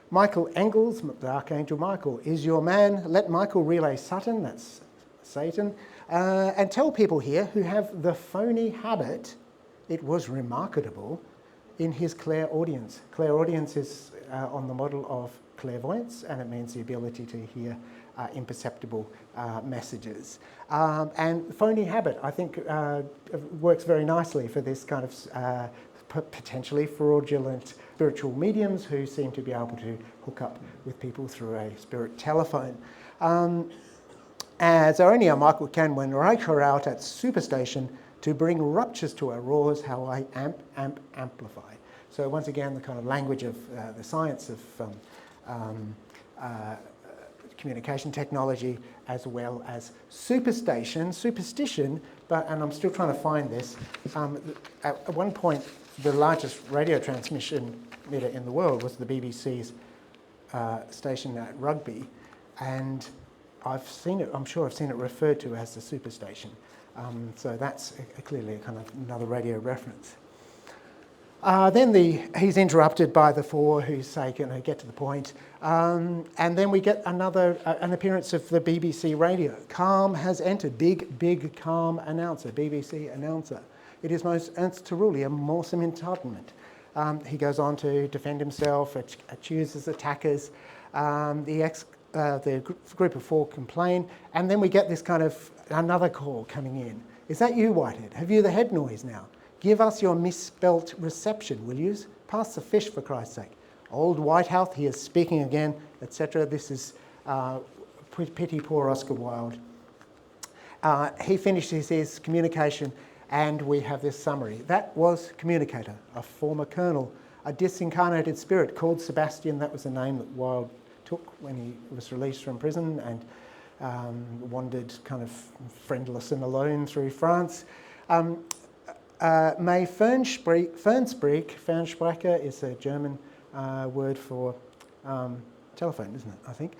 Michael Engels, the Archangel Michael, is your man, let Michael relay Sutton, that's Satan, and tell people here who have the phony habit, it was remarkable, in his clairaudience. Clairaudience is on the model of clairvoyance, and it means the ability to hear imperceptible messages. And phony habit, I think, works very nicely for this kind of potentially fraudulent spiritual mediums who seem to be able to hook up with people through a spirit telephone. As only a Michael can when reich her out at Superstation to bring ruptures to our roars, how I amplify. So once again, the kind of language of the science of communication technology, as well as superstition, and I'm still trying to find this. At one point, the largest radio transmission emitter in the world was the BBC's station at Rugby, and I've seen it, I'm sure I've seen it referred to as the superstation. So that's clearly kind of another radio reference. He's interrupted by the four who say, get to the point. And then we get an appearance of the BBC radio. Calm has entered, big calm announcer, BBC announcer. It is most ernsturuly a morsum entitlement. He goes on to defend himself, accuses attackers. The group of four complain, and then we get this kind of another call coming in. Is that you, Whitehead? Have you the head noise now? Give us your misspelt reception, will you? Pass the fish, for Christ's sake. Old Whitehouse, he is speaking again, etc. This is pity poor Oscar Wilde. He finishes his communication, and we have this summary. That was Communicator, a former colonel, a disincarnated spirit called Sebastian. That was the name that Wilde took when he was released from prison and wandered kind of friendless and alone through France. May Fernsprecher is a German word for telephone, isn't it, I think?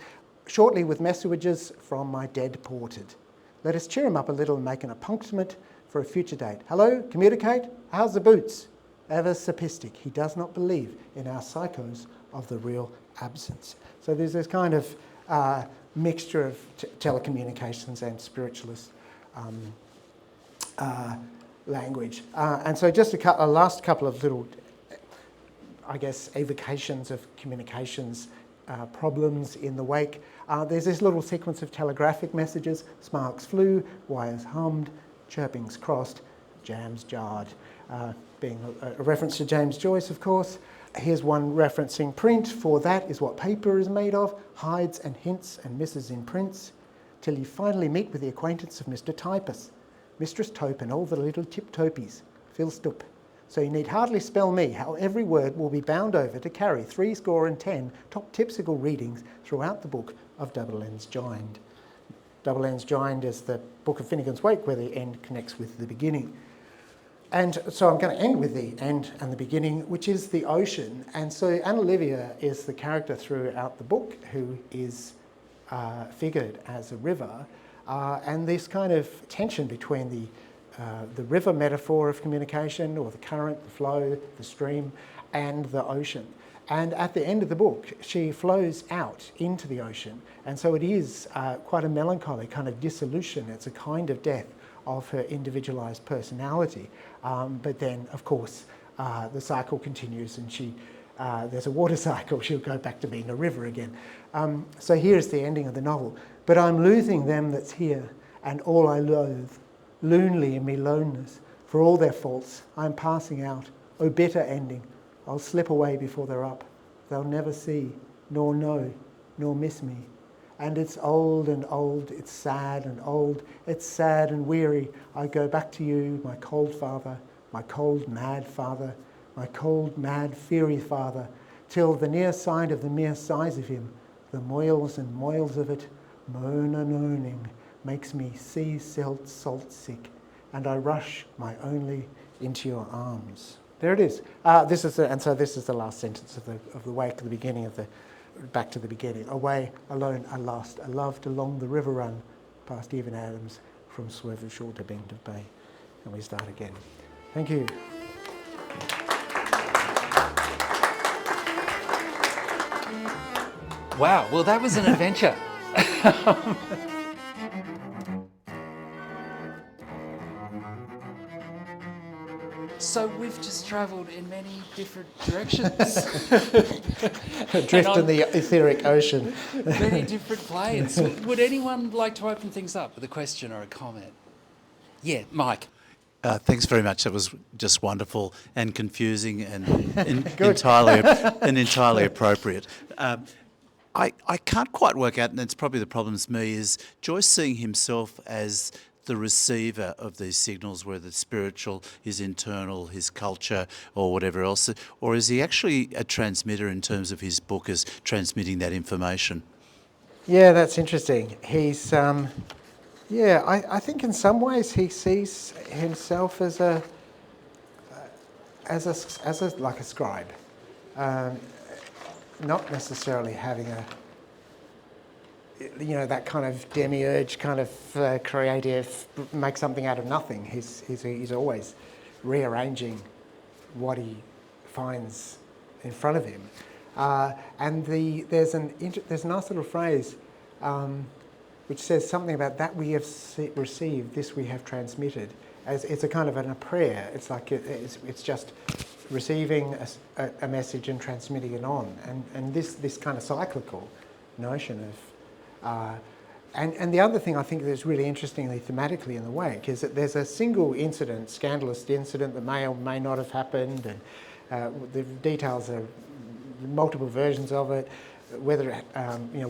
Shortly with messages from my dead ported. Let us cheer him up a little and make an appointment for a future date. Hello, communicate? How's the boots? Ever sophistic, he does not believe in our psychos of the real absence. So there's this kind of mixture of telecommunications and spiritualist language. And so just a last couple of little, I guess, evocations of communications problems in the wake. There's this little sequence of telegraphic messages. Sparks flew, wires hummed, chirpings crossed, jams jarred. Being a reference to James Joyce, of course. Here's one referencing print, for that is what paper is made of, hides and hints and misses in prints, till you finally meet with the acquaintance of Mr. Typus, Mistress Tope and all the little tip-topies, Phil Stup. So you need hardly spell me how every word will be bound over to carry 70 top tipsical readings throughout the book of Double Ends Joined. Double Ends Joined is the book of Finnegans Wake, where the end connects with the beginning. And so I'm going to end with the end and the beginning, which is the ocean. And so Anna Livia is the character throughout the book who is figured as a river. And this kind of tension between the river metaphor of communication, or the current, the flow, the stream, and the ocean. And at the end of the book, she flows out into the ocean. And so it is quite a melancholy kind of dissolution. It's a kind of death of her individualised personality. But then, of course, the cycle continues, and there's a water cycle. She'll go back to being a river again. So here's the ending of the novel. But I'm losing them that's here, and all I loathe, loonly in me loneness, for all their faults, I'm passing out. Oh, bitter ending, I'll slip away before they're up. They'll never see, nor know, nor miss me. And it's old and old, it's sad and old, it's sad and weary. I go back to you, my cold father, my cold mad father, my cold mad fiery father, till the near side of the mere size of him, the moils and moils of it, moan and moaning, makes me sea silt salt sick, and I rush my only into your arms. There it is. This is the last sentence of the wake, the beginning of the. Back to the beginning. Away, alone, I lost. I loved along the river run, past Evan Adams, from Swerve Shore to Bend of Bay. And we start again. Thank you. Wow, well, that was an adventure. So we've just travelled in many different directions. Adrift in the etheric ocean. Many different planes. Would anyone like to open things up with a question or a comment? Yeah, Mike. Thanks very much. That was just wonderful and confusing and entirely appropriate. I can't quite work out, and it's probably the problem is me, is Joyce seeing himself as the receiver of these signals, whether the spiritual, his internal, his culture, or whatever else, or is he actually a transmitter in terms of his book as transmitting that information? Yeah, that's interesting. He's, I think in some ways he sees himself as a like a scribe, not necessarily having that kind of demiurge, kind of creative, make something out of nothing. He's always rearranging what he finds in front of him. And there's a nice little phrase which says something about that we have received, this we have transmitted. As it's a kind of a prayer. It's like it's just receiving a message and transmitting it on. And this kind of cyclical notion of... And the other thing I think that's really interestingly thematically in the Wake is that there's a single incident, scandalous incident that may or may not have happened, and the details are multiple versions of it, whether it,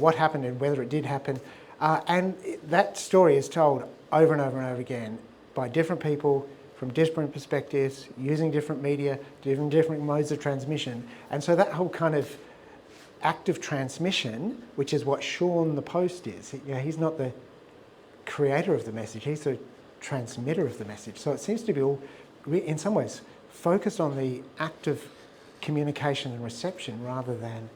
what happened and whether it did happen. And that story is told over and over and over again by different people from different perspectives, using different media, different modes of transmission. And so that whole kind of active transmission, which is what Shaun the Post is. He's not the creator of the message, he's the transmitter of the message. So it seems to be all, in some ways, focused on the active communication and reception rather than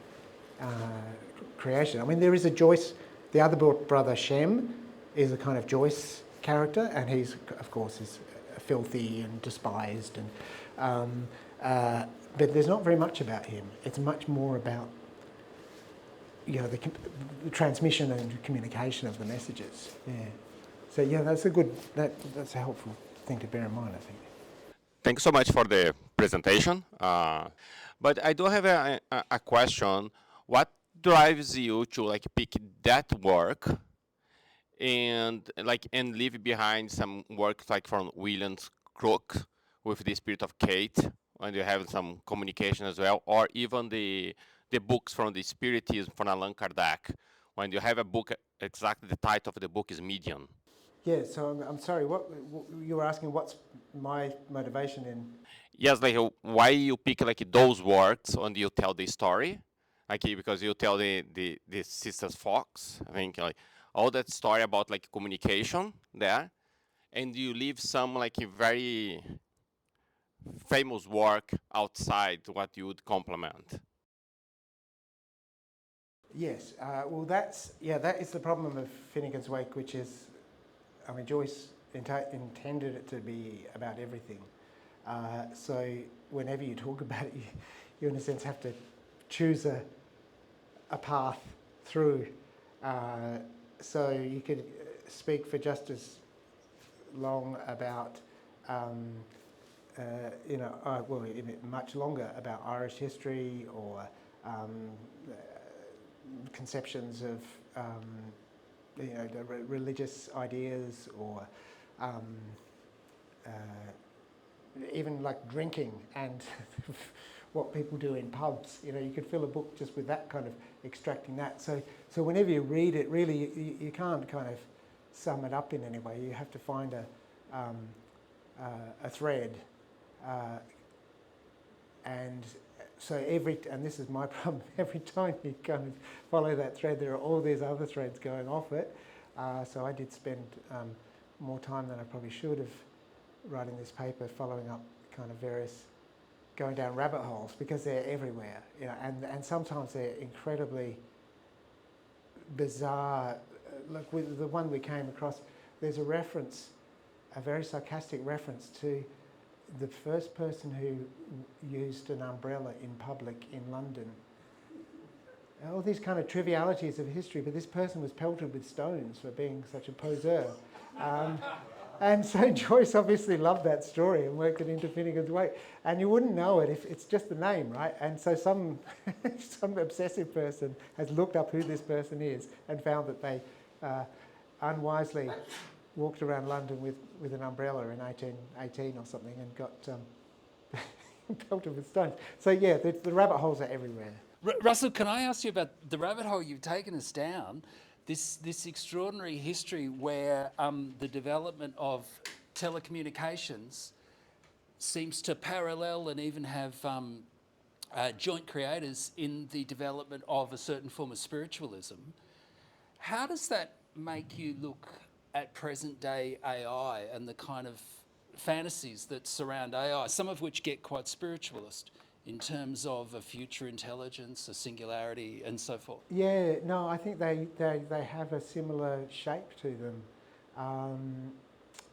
creation. I mean, there is a Joyce, the other brother Shem is a kind of Joyce character, and he's, of course, is filthy and despised, and but there's not very much about him. It's much more about the transmission and communication of the messages. Yeah. So yeah, that's a helpful thing to bear in mind, I think. Thanks so much for the presentation. But I do have a question. What drives you to pick that work and leave behind some work from Williams Crook with the Spirit of Kate, and you have some communication as well, or even the books from the Spiritism from Allan Kardec, when you have a book, exactly the title of the book is Medium. Yeah, so I'm sorry, what you were asking, what's my motivation in? Yes, why you pick those works and you tell the story, because you tell the Sisters Fox, I think all that story about communication there, and you leave some very famous work outside what you would complement. Yes, well that is the problem of Finnegans Wake, which is, I mean, Joyce intended it to be about everything. So whenever you talk about it, you in a sense have to choose a path through. So you could speak for just as long about, much longer about Irish history or conceptions of the religious ideas, or even drinking and what people do in pubs. You could fill a book just with that kind of extracting that. So whenever you read it, really you can't kind of sum it up in any way. You have to find a thread, and so and this is my problem, every time you kind of follow that thread, there are all these other threads going off it. So I did spend more time than I probably should have writing this paper, following up kind of going down rabbit holes, because they're everywhere, and sometimes they're incredibly bizarre. Like with the one we came across, there's a reference, a very sarcastic reference to the first person who used an umbrella in public in London. All these kind of trivialities of history, but this person was pelted with stones for being such a poseur. And so Joyce obviously loved that story and worked it into Finnegans Wake. And you wouldn't know it if it's just the name, right? And so some obsessive person has looked up who this person is and found that they unwisely walked around London with an umbrella in 1818 or something and got pelted with stones. So yeah, the rabbit holes are everywhere. Russell, can I ask you about the rabbit hole you've taken us down? This extraordinary history where the development of telecommunications seems to parallel and even have joint creators in the development of a certain form of spiritualism. How does that make you look at present day AI and the kind of fantasies that surround AI, some of which get quite spiritualist in terms of a future intelligence, a singularity, and so forth? Yeah, no, I think they have a similar shape to them.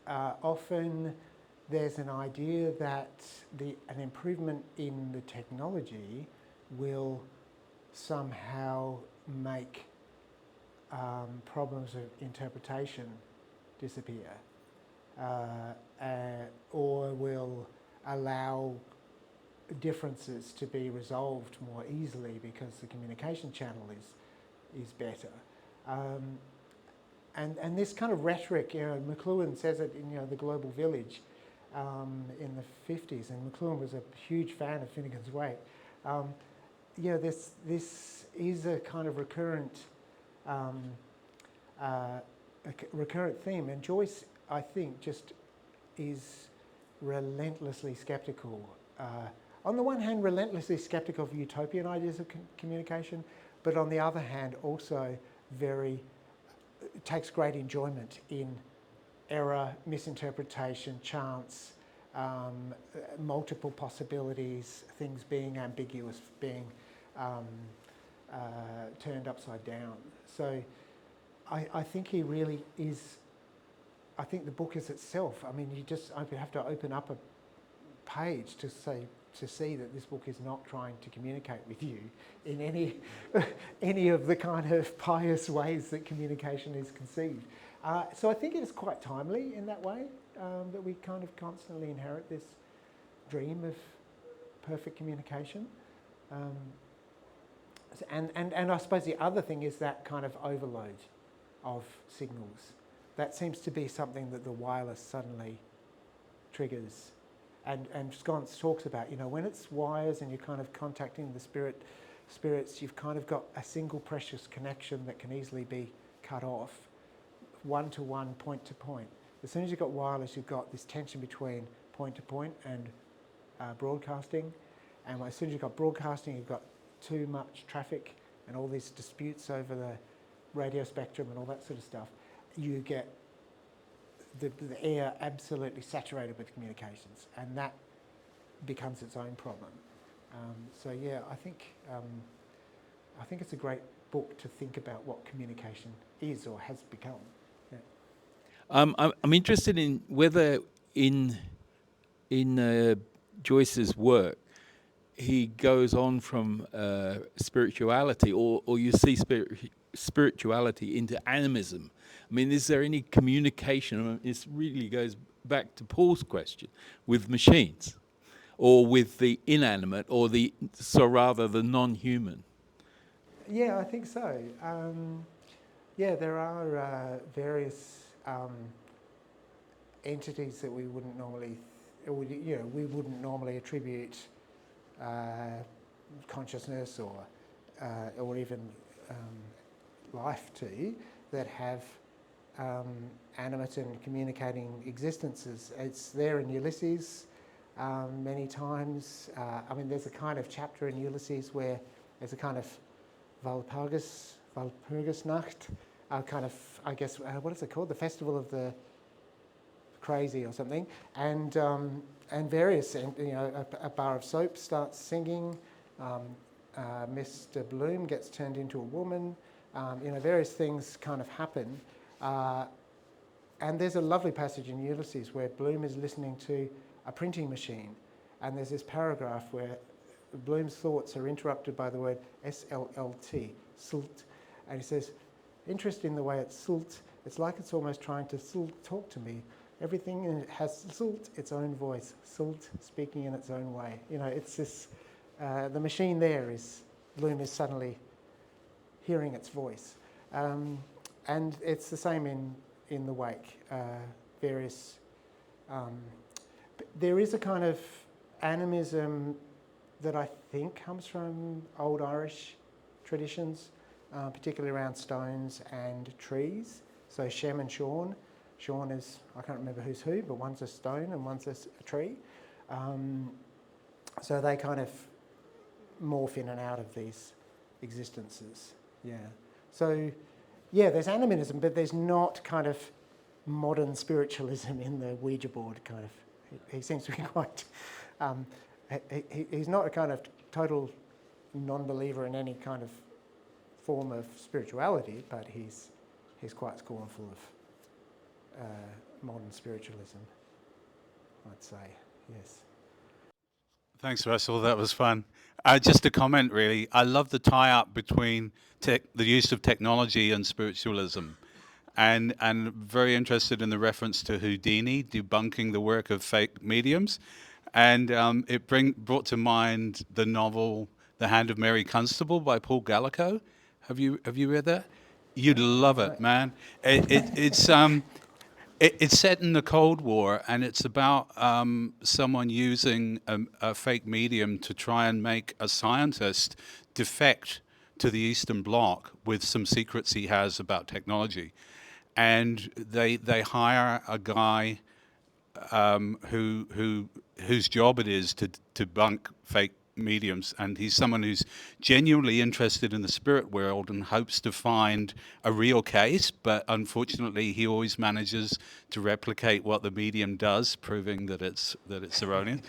Often there's an idea that an improvement in the technology will somehow make problems of interpretation disappear, or will allow differences to be resolved more easily because the communication channel is better. And this kind of rhetoric, McLuhan says it in The Global Village in the 50s, and McLuhan was a huge fan of Finnegans Wake. This is a kind of recurrent theme, and Joyce, I think, just is relentlessly sceptical. On the one hand, relentlessly sceptical of utopian ideas of communication, but on the other hand, also takes great enjoyment in error, misinterpretation, chance, multiple possibilities, things being ambiguous, being turned upside down. So I think he really is, I think the book is itself. I mean, you have to open up a page to see that this book is not trying to communicate with you in any of the kind of pious ways that communication is conceived. So I think it is quite timely in that way, that we kind of constantly inherit this dream of perfect communication. And I suppose the other thing is that kind of overload of signals. That seems to be something that the wireless suddenly triggers. And Sconce talks about, when it's wires and you're kind of contacting the spirits, you've kind of got a single precious connection that can easily be cut off, one-to-one, point-to-point. As soon as you've got wireless, you've got this tension between point-to-point and broadcasting. And as soon as you've got broadcasting, you've got too much traffic and all these disputes over the radio spectrum and all that sort of stuff. You get the air absolutely saturated with communications, and that becomes its own problem. So yeah, I think it's a great book to think about what communication is or has become. Yeah. I'm interested in whether in Joyce's work he goes on from spirituality, or you see spirituality into animism. I mean, is there any communication? I mean, this really goes back to Paul's question with machines, or with the inanimate, or the non-human. Yeah, I think so. There are various entities that we wouldn't normally attribute consciousness or even life to, that have animate and communicating existences. It's there in Ulysses many times. I mean, there's a kind of chapter in Ulysses where there's a kind of Walpurgisnacht, kind of, I guess, what is it called? The Festival of the Crazy or something, and various, a bar of soap starts singing. Mr. Bloom gets turned into a woman. Various things kind of happen. And there's a lovely passage in Ulysses where Bloom is listening to a printing machine, and there's this paragraph where Bloom's thoughts are interrupted by the word SLLT, sult, and he says, interesting the way it's sult, it's like it's almost trying to talk to me. Everything has salt, its own voice, salt speaking in its own way. It's this, the machine there is, Bloom is suddenly hearing its voice. And it's the same in the Wake. There is a kind of animism that I think comes from old Irish traditions, particularly around stones and trees. So Shem and Shaun. Shaun is, I can't remember who's who, but one's a stone and one's a tree. So they kind of morph in and out of these existences. Yeah. So, yeah, there's animism, but there's not kind of modern spiritualism in the Ouija board kind of. He seems to be quite. He's not a kind of total non-believer in any kind of form of spirituality, but he's quite scornful of modern spiritualism. I'd say, yes. Thanks, Russell. That was fun. Just a comment, really. I love the tie-up between the use of technology and spiritualism, and very interested in the reference to Houdini debunking the work of fake mediums, and it brought to mind the novel *The Hand of Mary Constable* by Paul Gallico. Have you read that? You'd love it, man. It's set in the Cold War, and it's about someone using a fake medium to try and make a scientist defect to the Eastern Bloc with some secrets he has about technology. And they hire a guy whose job it is to debunk fake mediums, and he's someone who's genuinely interested in the spirit world and hopes to find a real case, but unfortunately he always manages to replicate what the medium does, proving that it's erroneous.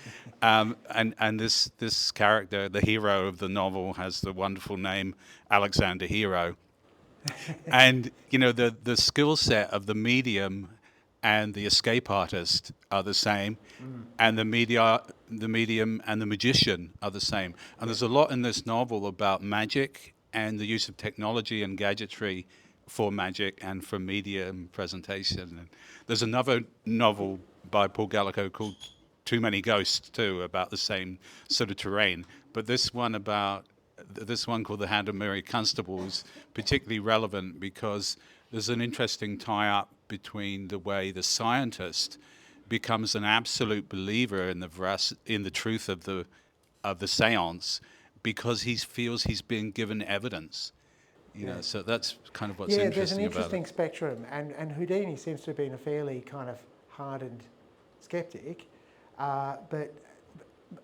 And this character, the hero of the novel, has the wonderful name Alexander Hero. And the skill set of the medium and the escape artist are the same, and the medium and the magician are the same. And there's a lot in this novel about magic and the use of technology and gadgetry for magic and for medium presentation. And there's another novel by Paul Gallico called *Too Many Ghosts* too, about the same sort of terrain. But this one called *The Hand of Mary Constable* is particularly relevant because there's an interesting tie-up between the way the scientist becomes an absolute believer in the truth of the seance because he feels he's being given evidence. So that's kind of what's interesting about it. Yeah, there's an interesting spectrum, and Houdini seems to have been a fairly kind of hardened skeptic, but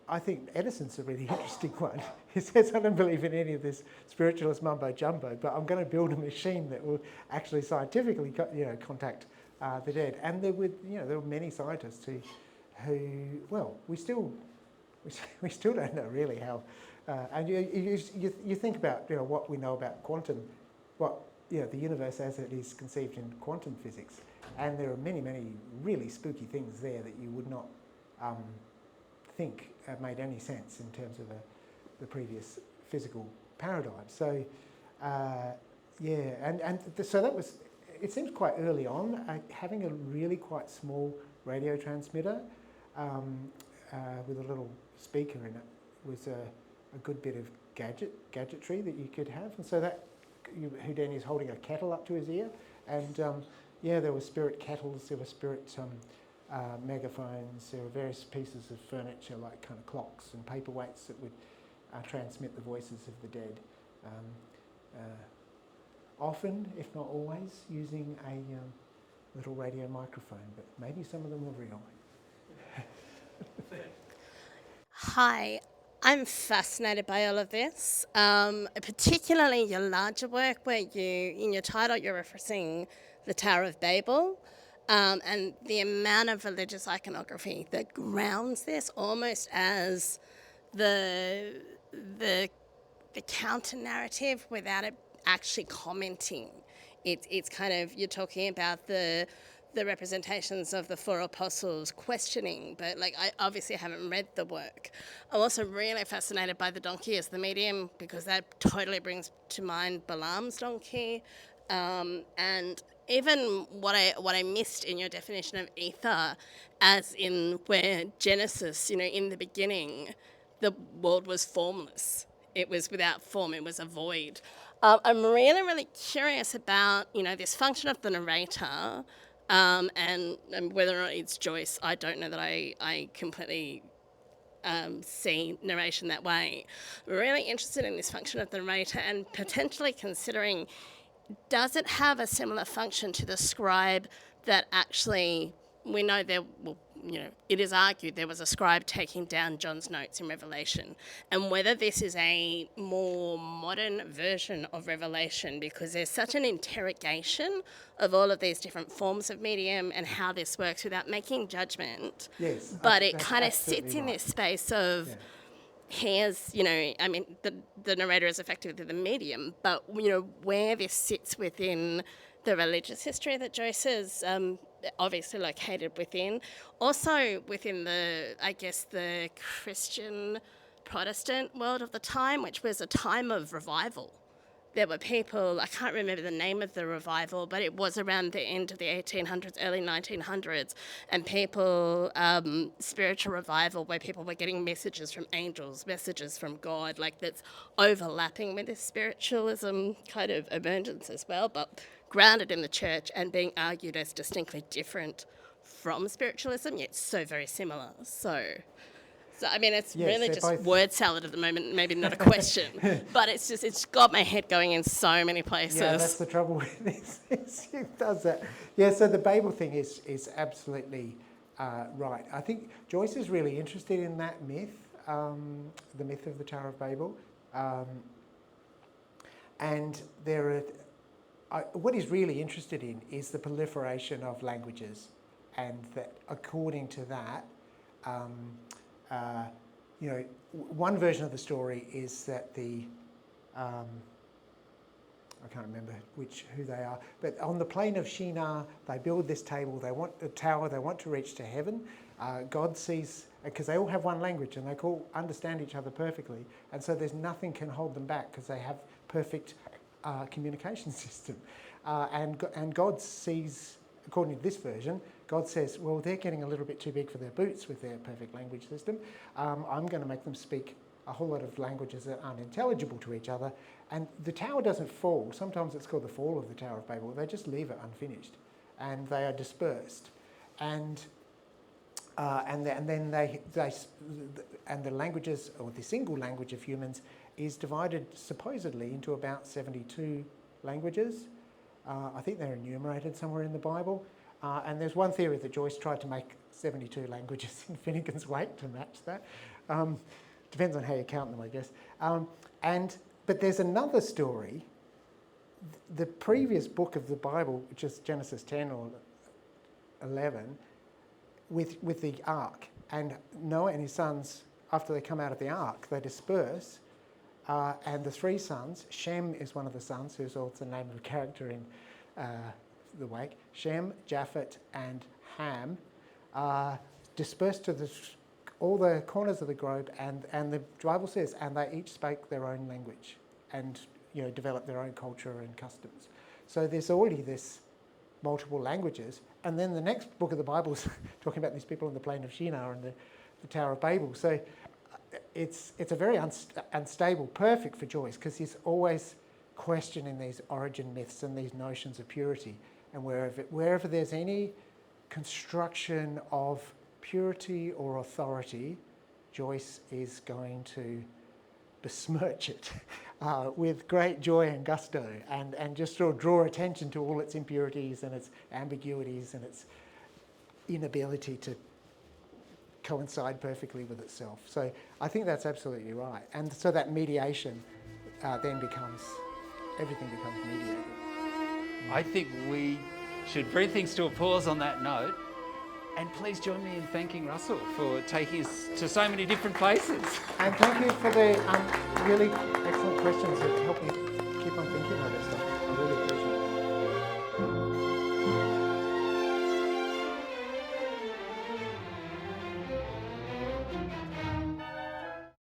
I think Edison's a really interesting one. He says, I don't believe in any of this spiritualist mumbo jumbo, but I'm going to build a machine that will actually scientifically, contact the dead. And there were many scientists who we still don't know really how. And you think about what we know about quantum, the universe as it is conceived in quantum physics, and there are many really spooky things there that you would not think made any sense in terms of the previous physical paradigm. So, so that was, it seems quite early on, having a really quite small radio transmitter with a little speaker in it was a good bit of gadgetry that you could have. And so that Houdini's holding a kettle up to his ear, and there were spirit kettles, there were spirit megaphones, there were various pieces of furniture like kind of clocks and paperweights that would transmit the voices of the dead. Often, if not always, using a little radio microphone, but maybe some of them were real. Hi, I'm fascinated by all of this, particularly your larger work where in your title, you're referencing the Tower of Babel. And the amount of religious iconography that grounds this almost as the counter narrative without it actually commenting. It's kind of, you're talking about the representations of the four apostles questioning, but I obviously haven't read the work. I'm also really fascinated by the donkey as the medium because that totally brings to mind Balaam's donkey. And even what I missed in your definition of ether, as in where Genesis, in the beginning, the world was formless. It was without form. It was a void. I'm really curious about, this function of the narrator, and whether or not it's Joyce. I don't know that I completely see narration that way. Really interested in this function of the narrator and potentially considering, does it have a similar function to the scribe that actually we know it is argued there was a scribe taking down John's notes in Revelation, and whether this is a more modern version of Revelation because there's such an interrogation of all of these different forms of medium and how this works without making judgment. Yes, but it kind of sits in this space of... Yeah. Here's, the narrator is effectively the medium, but, where this sits within the religious history that Joyce is obviously located within. Also within the Christian Protestant world of the time, which was a time of revival. There were people, I can't remember the name of the revival, but it was around the end of the 1800s, early 1900s, and people, spiritual revival where people were getting messages from angels, messages from God, like that's overlapping with this spiritualism kind of emergence as well, but grounded in the church and being argued as distinctly different from spiritualism, yet so very similar. So, I mean, it's Yes, really they're just both- word salad at the moment, maybe not a question, but it's got my head going in so many places. Yeah, that's the trouble with this. It does that. Yeah, so the Babel thing is absolutely right. I think Joyce is really interested in that myth, the myth of the Tower of Babel. And what he's really interested in is the proliferation of languages, and that according to that, one version of the story is that I can't remember who they are, but on the plain of Shinar, they build this tower, they want to reach to heaven. God sees, because they all have one language and they all understand each other perfectly, and so there's nothing can hold them back because they have perfect communication system. And God sees, according to this version, God says, well, they're getting a little bit too big for their boots with their perfect language system. I'm going to make them speak a whole lot of languages that aren't intelligible to each other. And the tower doesn't fall. Sometimes it's called the fall of the Tower of Babel. They just leave it unfinished, and they are dispersed. And then the languages, or the single language of humans, is divided supposedly into about 72 languages. I think they're enumerated somewhere in the Bible. And there's one theory that Joyce tried to make 72 languages in Finnegans Wake to match that. Depends on how you count them, I guess. But there's another story. The previous book of the Bible, which is Genesis 10 or 11, with the ark. And Noah and his sons, after they come out of the ark, they disperse. And the three sons, Shem is one of the sons, who's also the name of a character in the Wake. Shem, Japheth, and Ham dispersed to all the corners of the globe, and the Bible says, and they each spoke their own language, and developed their own culture and customs. So there's already this multiple languages, and then the next book of the Bible is talking about these people on the plain of Shinar and the Tower of Babel. So it's a very unstable, perfect for Joyce, because he's always questioning these origin myths and these notions of purity. And wherever there's any construction of purity or authority, Joyce is going to besmirch it with great joy and gusto, and just sort of draw attention to all its impurities and its ambiguities and its inability to coincide perfectly with itself. So I think that's absolutely right. And so that mediation then everything becomes mediated. I think we should bring things to a pause on that note. And please join me in thanking Russell for taking us to so many different places. And thank you for the really excellent questions that helped me